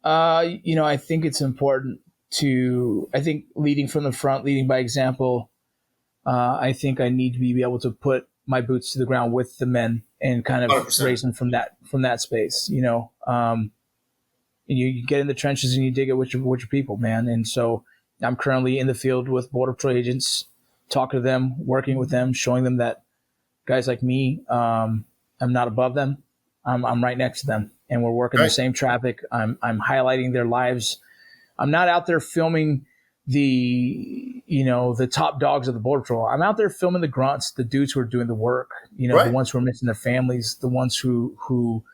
I think it's important I think leading from the front, leading by example, I think I need to be able to put my boots to the ground with the men and kind of 100%. raise them from that space, you get in the trenches and you dig it with your people, man. And so I'm currently in the field with Border Patrol agents, talking to them, working with them, showing them that guys like me, I'm not above them. I'm right next to them, and we're working the same traffic. I'm highlighting their lives. I'm not out there filming the top dogs of the Border Patrol. I'm out there filming the grunts, the dudes who are doing the work, the ones who are missing their families, the ones who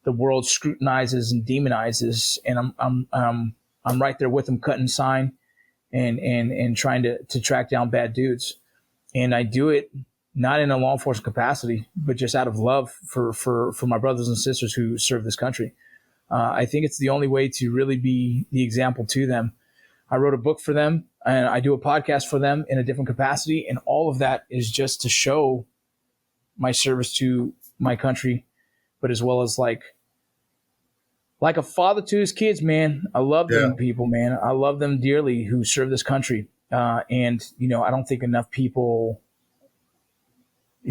the world scrutinizes and demonizes. And I'm right there with them, cutting sign and trying to track down bad dudes. And I do it not in a law enforcement capacity, but just out of love for my brothers and sisters who serve this country. I think it's the only way to really be the example to them. I wrote a book for them, and I do a podcast for them in a different capacity. And all of that is just to show my service to my country, but as well as like a father to his kids, man. I love them people, man. I love them dearly who serve this country. And I don't think enough people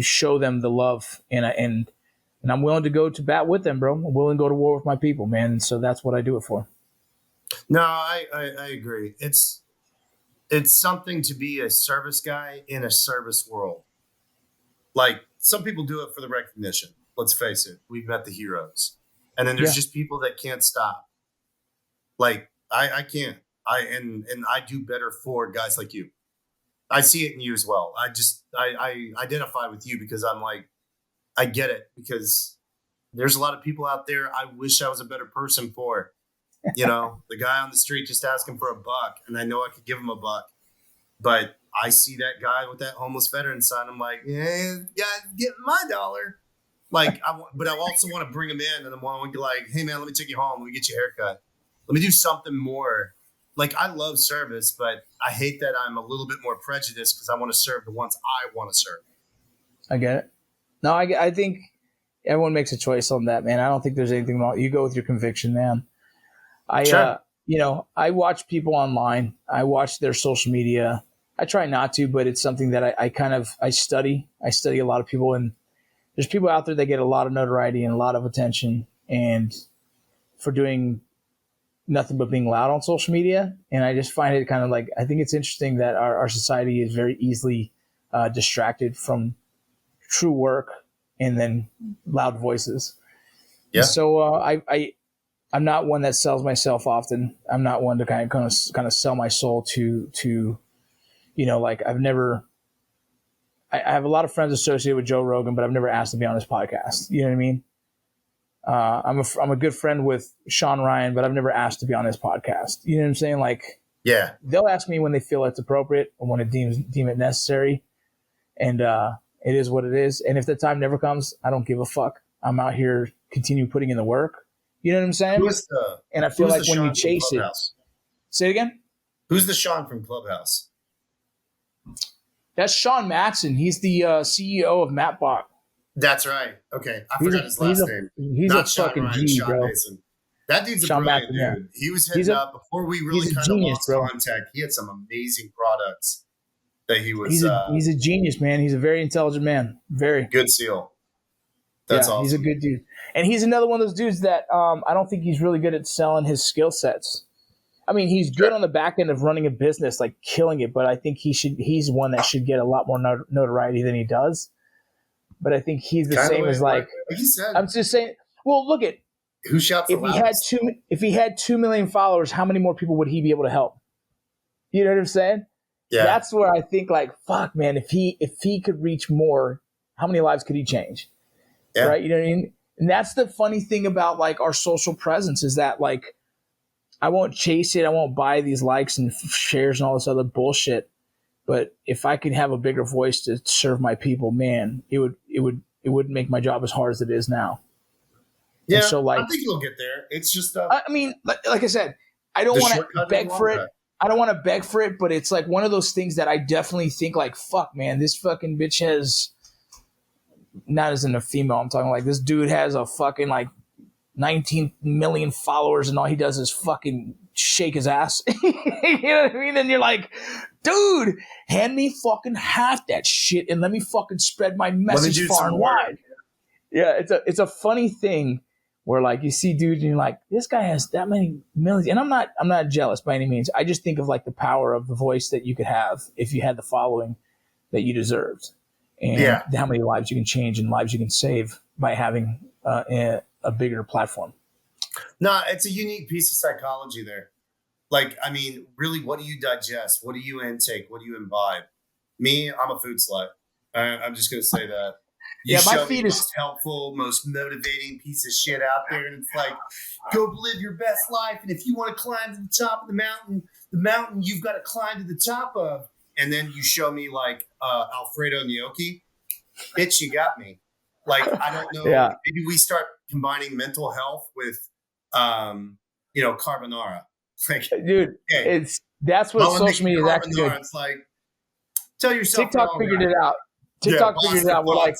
show them the love, and I'm willing to go to bat with them, bro. I'm willing to go to war with my people, man. And so that's what I do it for. No, I agree. It's something to be a service guy in a service world. Like, some people do it for the recognition. Let's face it. We've met the heroes. And then there's just people that can't stop. Like, I can't. And I do better for guys like you. I see it in you as well. I identify with you because I'm like, I get it, because there's a lot of people out there I wish I was a better person for. The guy on the street just asking for $1, and I know I could give him $1, but I see that guy with that homeless veteran sign. I'm like, yeah, get my dollar. Like, but I also want to bring him in, and I want to be like, hey man, let me take you home. Let me get you a haircut. Let me do something more. Like, I love service, but I hate that I'm a little bit more prejudiced because I want to serve the ones I want to serve. I get it. No, I think everyone makes a choice on that, man. I don't think there's anything wrong. You go with your conviction, man. I watch people online. I watch their social media. I try not to, but it's something that I study. I study a lot of people, and there's people out there that get a lot of notoriety and a lot of attention, and for doing nothing but being loud on social media. And I just find it kind of like, I think it's interesting that our society is very easily distracted from true work and then loud voices. Yeah. So I'm not one that sells myself often. I'm not one to kind of sell my soul to like I have a lot of friends associated with Joe Rogan, but I've never asked to be on his podcast. You know what I mean? I'm a good friend with Sean Ryan, but I've never asked to be on his podcast. You know what I'm saying? Like, yeah, they'll ask me when they feel it's appropriate or when it deem it necessary. And it is what it is. And if the time never comes, I don't give a fuck. I'm out here continue putting in the work. You know what I'm saying? And I feel like when you chase it, say it again. Who's the Sean from Clubhouse? That's Sean Matson. He's the CEO of Mapbot. That's right. Okay. I forgot his last name. He's Not a Sean fucking Ryan, G, Sean bro. Mason. That dude's Sean a brilliant Matson, dude. He was hitting up before we really kind of lost contact. He had some amazing products that he was. He's a genius, man. He's a very intelligent man. Very good seal. That's awesome. He's a good dude. And he's another one of those dudes that I don't think he's really good at selling his skill sets. I mean, he's good on the back end of running a business, like killing it, but I think he's one that should get a lot more notoriety than he does. But I think he's the same as like he said. I'm just saying, well, look at who shouts if he had 2 million followers, how many more people would he be able to help? You know what I'm saying? Yeah. That's where I think like, fuck, man, if he could reach more, how many lives could he change? Yeah. Right? You know what I mean? And that's the funny thing about like our social presence is that like I won't chase it. I won't buy these likes and shares and all this other bullshit. But if I could have a bigger voice to serve my people, man, it wouldn't make my job as hard as it is now. Yeah, and so like I think you'll get there. It's just I mean, like I said, I don't want to beg for it. I don't want to beg for it, but it's like one of those things that I definitely think like, fuck, man, this fucking bitch has, not as in a female, I'm talking like this dude has a fucking like 19 million followers and all he does is fucking shake his ass. You know what I mean? And you're like, dude, hand me fucking half that shit and let me fucking spread my message far and wide. Yeah, it's a funny thing where like you see dudes and you're like, this guy has that many millions. And I'm not jealous by any means. I just think of like the power of the voice that you could have if you had the following that you deserved. And how many lives you can change and lives you can save by having a bigger platform. No, it's a unique piece of psychology there. Like, I mean, really, what do you digest? What do you intake? What do you imbibe? Me, I'm a food slut. I'm just going to say that. My feed is most helpful, most motivating piece of shit out there. And it's like, go live your best life. And if you want to climb to the top of the mountain you've got to climb to the top of. And then you show me like Alfredo gnocchi. Bitch, you got me. Like, I don't know. Yeah. Maybe we start combining mental health with, carbonara. Like, dude, that's what social media is actually good. It's like, tell yourself. TikTok figured it out. TikTok figured it out. We're like,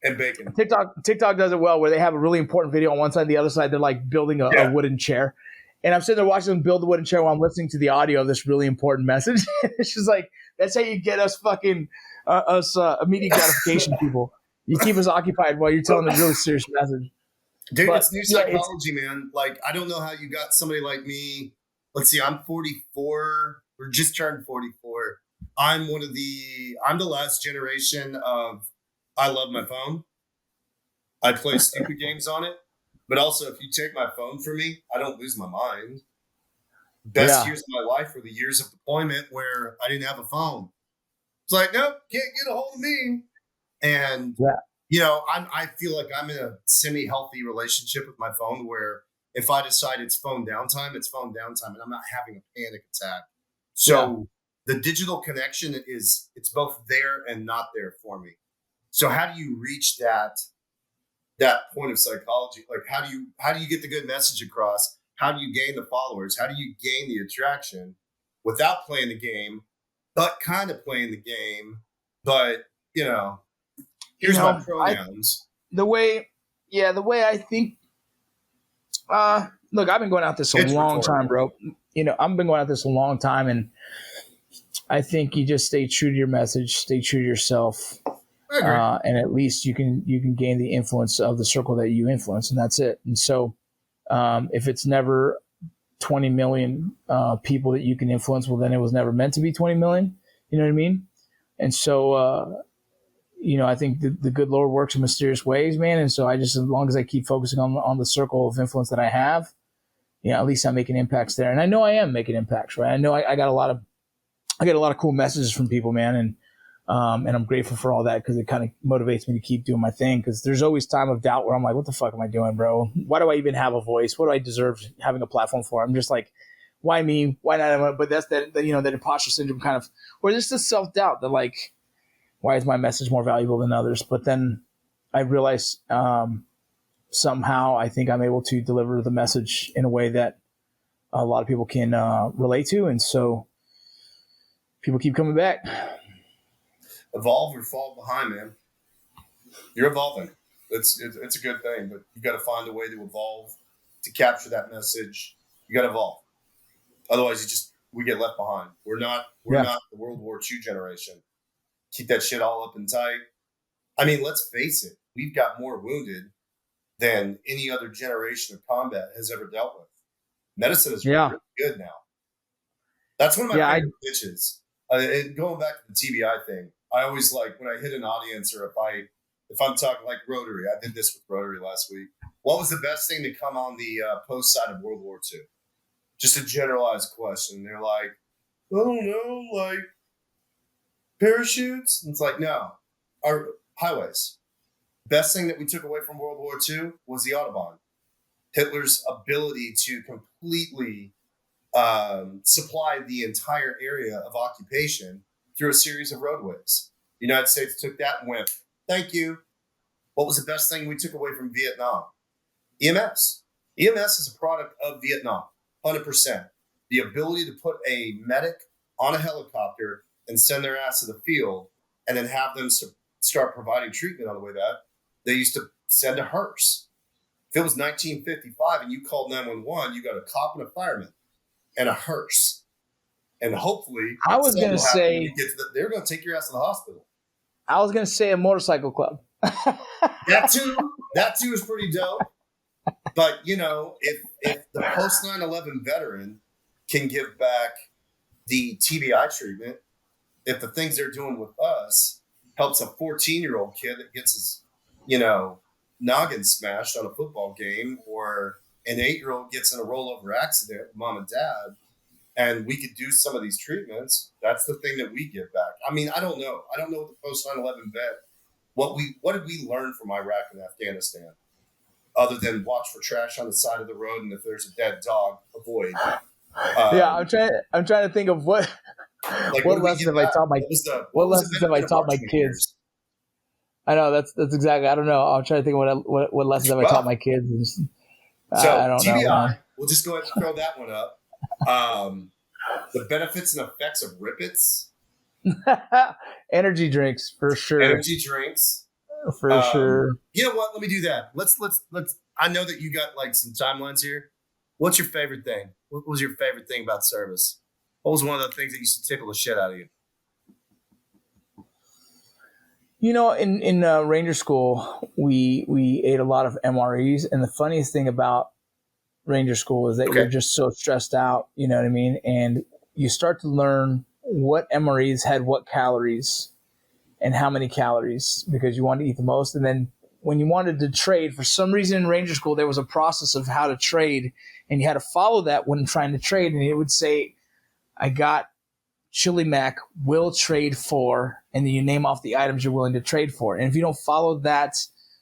and bacon. TikTok does it well where they have a really important video on one side, the other side they're like building a wooden chair. And I'm sitting there watching them build the wooden chair while I'm listening to the audio of this really important message. It's just like, that's how you get us fucking immediate gratification people. You keep us occupied while you're telling a really serious message. Dude, it's new psychology, man. Like, I don't know how you got somebody like me. Let's see, I'm 44. We're just turned 44. I'm the last generation of I love my phone. I play stupid games on it. But also, if you take my phone from me, I don't lose my mind. Best years of my life were the years of deployment where I didn't have a phone. It's like, nope, can't get a hold of me. And, I feel like I'm in a semi-healthy relationship with my phone where if I decide it's phone downtime, it's phone downtime, and I'm not having a panic attack. So the digital connection it's both there and not there for me. So how do you reach that point of psychology? Like, how do you get the good message across? How do you gain the followers? How do you gain the attraction without playing the game, but kind of playing the game? But, here's my pronouns. The way I think, look, I've been going out this a long time, bro. I've been going out this a long time, and I think you just stay true to your message, stay true to yourself. And at least you can gain the influence of the circle that you influence, and that's it. And so, if it's never 20 million people that you can influence, well, then it was never meant to be 20 million. You know what I mean? And so, I think the good Lord works in mysterious ways, man. And so as long as I keep focusing on the circle of influence that I have, at least I'm making impacts there. And I know I am making impacts, right? I know I got a lot of cool messages from people, man. And I'm grateful for all that because it kind of motivates me to keep doing my thing. Because there's always time of doubt where I'm like, what the fuck am I doing, bro? Why do I even have a voice? What do I deserve having a platform for? I'm just like, why me? Why not? But that's that imposter syndrome kind of, or just the self-doubt that like, why is my message more valuable than others? But then I realize somehow I think I'm able to deliver the message in a way that a lot of people can relate to. And so people keep coming back. Evolve or fall behind, man. You're evolving. It's a good thing, but you've got to find a way to evolve to capture that message. You got to evolve. Otherwise, we get left behind. We're not the World War II generation. Keep that shit all up and tight. I mean, let's face it. We've got more wounded than any other generation of combat has ever dealt with. Medicine is really good now. That's one of my favorite pitches. Going back to the TBI thing, I always like when I hit an audience or if I'm talking like Rotary. I did this with Rotary last week. What was the best thing to come on the post side of World War II? Just a generalized question. They're like, I don't know, like parachutes. And it's like, no, our highways. Best thing that we took away from World War II was the Autobahn. Hitler's ability to completely supply the entire area of occupation through a series of roadways. The United States took that and went, thank you. What was the best thing we took away from Vietnam? EMS. EMS is a product of Vietnam, 100%. The ability to put a medic on a helicopter and send their ass to the field and then have them start providing treatment on the way back. They used to send a hearse. If it was 1955 and you called 911, you got a cop and a fireman and a hearse. And hopefully, I was going to say, they're going to take your ass to the hospital. I was going to say a motorcycle club. That too is pretty dope. But, you know, if the post 9/11 veteran can give back the TBI treatment, if the things they're doing with us helps a 14-year-old kid that gets his, you know, noggin smashed on a football game, or an 8-year-old gets in a rollover accident with mom and dad, and we could do some of these treatments, that's the thing that we give back. I mean, I don't know. I don't know what the post 9/11 vet, what did we learn from Iraq and Afghanistan, other than watch for trash on the side of the road, and if there's a dead dog, avoid. Yeah, I'm trying to think of what lessons have I taught my kids. I know that's exactly. I don't know. I'm trying to think of what lessons have I taught my kids. So I don't TBI, know. we'll just go ahead and throw that one up. The benefits and effects of Rippets. Energy drinks for sure. Energy drinks for sure. You know what? Let me do that. Let's. I know that you got like some timelines here. What's your favorite thing? What was your favorite thing about service? What was one of the things that used to tickle the shit out of you? You know, in Ranger School, we ate a lot of MREs, and the funniest thing about Ranger School is that you're just so stressed out. You know what I mean? And you start to learn what MREs had what calories and how many calories, because you wanted to eat the most. And then when you wanted to trade, for some reason in Ranger School, there was a process of how to trade, and you had to follow that when trying to trade. And it would say, I got Chili Mac, will trade for, and then you name off the items you're willing to trade for. And if you don't follow that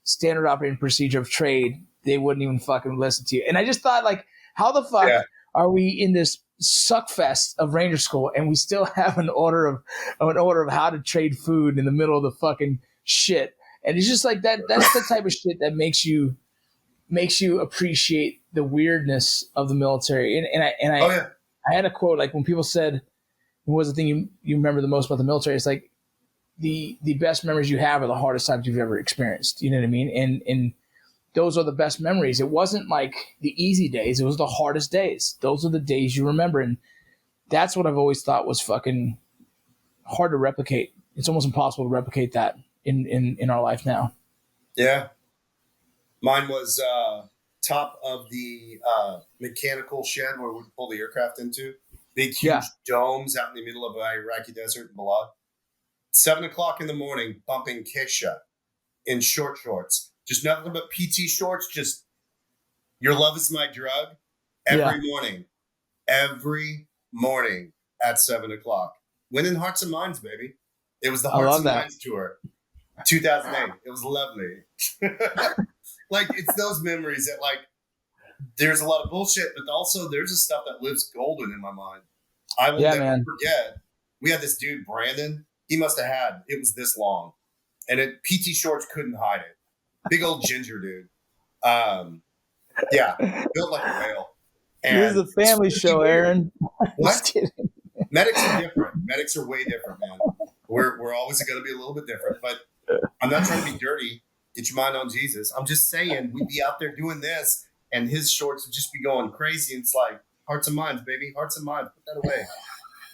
standard operating procedure of trade, they wouldn't even fucking listen to you. And I just thought, like, how the fuck are we in this suck fest of Ranger School and we still have an order of how to trade food in the middle of the fucking shit? And it's just like that. That's the type of shit that makes you appreciate the weirdness of the military. And I had a quote, like, when people said, what was the thing you remember the most about the military? It's like the best memories you have are the hardest times you've ever experienced. You know what I mean? And those are the best memories. It wasn't like the easy days. It was the hardest days. Those are the days you remember. And that's what I've always thought was fucking hard to replicate. It's almost impossible to replicate that in our life now. Yeah. Mine was top of the mechanical shed where we pull the aircraft into. Big, huge domes out in the middle of the Iraqi desert in Balad. 7 o'clock in the morning, bumping Kesha in short shorts. Just nothing but PT shorts. Just, your love is my drug. Every morning at 7 o'clock. Winning hearts and minds, baby. It was the Hearts and Minds tour. 2008. It was lovely. Like, it's those memories that, like, there's a lot of bullshit, but also there's a stuff that lives golden in my mind. I will never forget. We had this dude, Brandon. He must have had, it was this long. And PT shorts couldn't hide it. Big old ginger dude. Built like a whale. And this is a family show, Aaron. What? Medics are different. Medics are way different, man. We're always going to be a little bit different, but I'm not trying to be dirty. Get your mind on Jesus. I'm just saying, we'd be out there doing this, and his shorts would just be going crazy. And it's like, hearts and minds, baby. Hearts and minds. Put that away.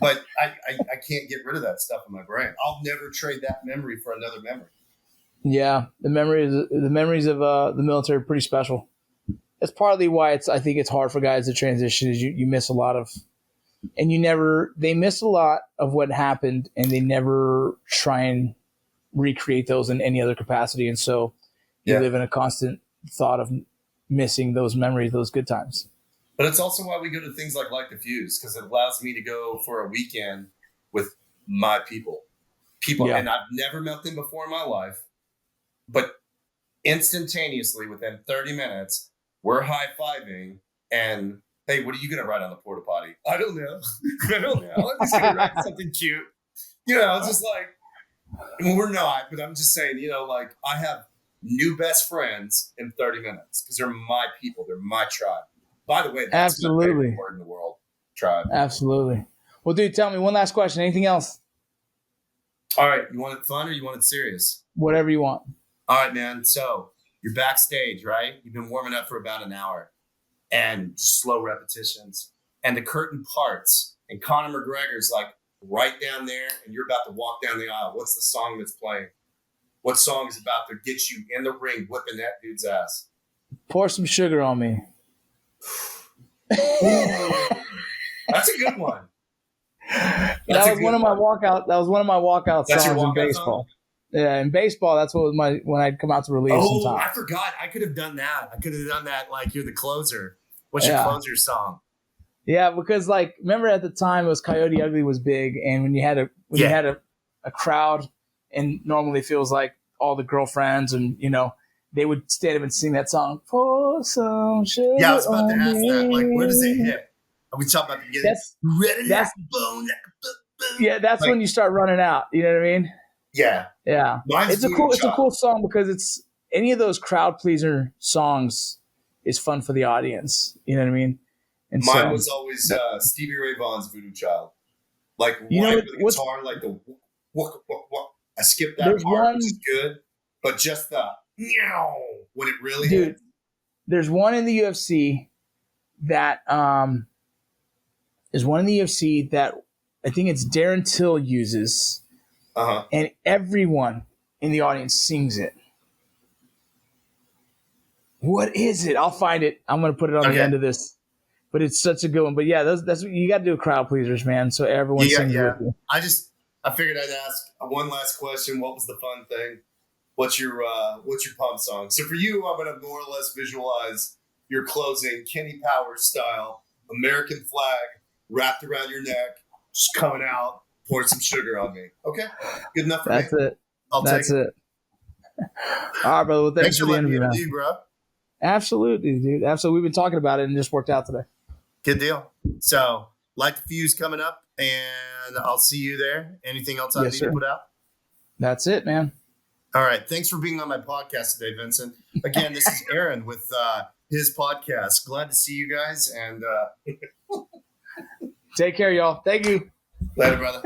But I can't get rid of that stuff in my brain. I'll never trade that memory for another memory. Yeah, the memories of the military are pretty special. That's partly why I think it's hard for guys to transition, is you miss a lot of, and they miss a lot of what happened, and they never try and recreate those in any other capacity. And so you live in a constant thought of missing those memories, those good times. But it's also why we go to things like the Fuse, because it allows me to go for a weekend with my people. And I've never met them before in my life, but Instantaneously, within 30 minutes, we're high-fiving and, hey, what are you going to write on the porta potty? I don't know. I don't know. I'm just going to write something cute. It's just like, well, we're not, but I'm just saying, like I have new best friends in 30 minutes because they're my people. They're my tribe. By the way, that's absolutely my favorite word in the world, tribe. Absolutely. Well, dude, tell me one last question. Anything else? All right. You want it fun or you want it serious? Whatever you want. All right, man. So you're backstage, right? You've been warming up for about an hour and just slow repetitions. And the curtain parts and Conor McGregor's like right down there and you're about to walk down the aisle. What's the song that's playing? What song is about to get you in the ring whipping that dude's ass? Pour Some Sugar on Me. That's a good one. That was one of my walkout songs in baseball. Song? Yeah, in baseball, that's what was when I'd come out to relieve. Oh, sometimes. I forgot. I could have done that. Like you're the closer. What's your closer song? Yeah, because like remember at the time it was Coyote Ugly was big, and when you had a crowd, and normally feels like all the girlfriends and they would stand up and sing that song. Pour some sugar. Yeah, I was about to ask that. Like, where does it hit? Are we talking about the beginning? That's when you start running out. You know what I mean? Yeah. Yeah. It's a cool song because it's any of those crowd pleaser songs is fun for the audience. You know what I mean? And mine was always Stevie Ray Vaughan's Voodoo Child. Like with the guitar, like the what. I skipped that part, which is good, but just the when it really hits. There's one in the UFC that I think it's Darren Till uses, and everyone in the audience sings it. What is it? I'll find it. I'm going to put it on the end of this. But it's such a good one. But yeah, that's you got to do crowd pleasers, man. So everyone sings with you. I figured I'd ask one last question. What was the fun thing? What's your pump song? So for you, I'm going to more or less visualize your closing Kenny Powers style, American flag wrapped around your neck, just coming out, pour some sugar on me. Okay, good enough for me. That's it. That's it. All right, brother. Well, thanks for the interview, man. Bro. Absolutely, dude. Absolutely. We've been talking about it and it just worked out today. Good deal. So, Light the Fuse coming up, and I'll see you there. Anything else I need to put out? That's it, man. All right. Thanks for being on my podcast today, Vincent. Again, this is Aaron with his podcast. Glad to see you guys, and take care, y'all. Thank you. Later, brother.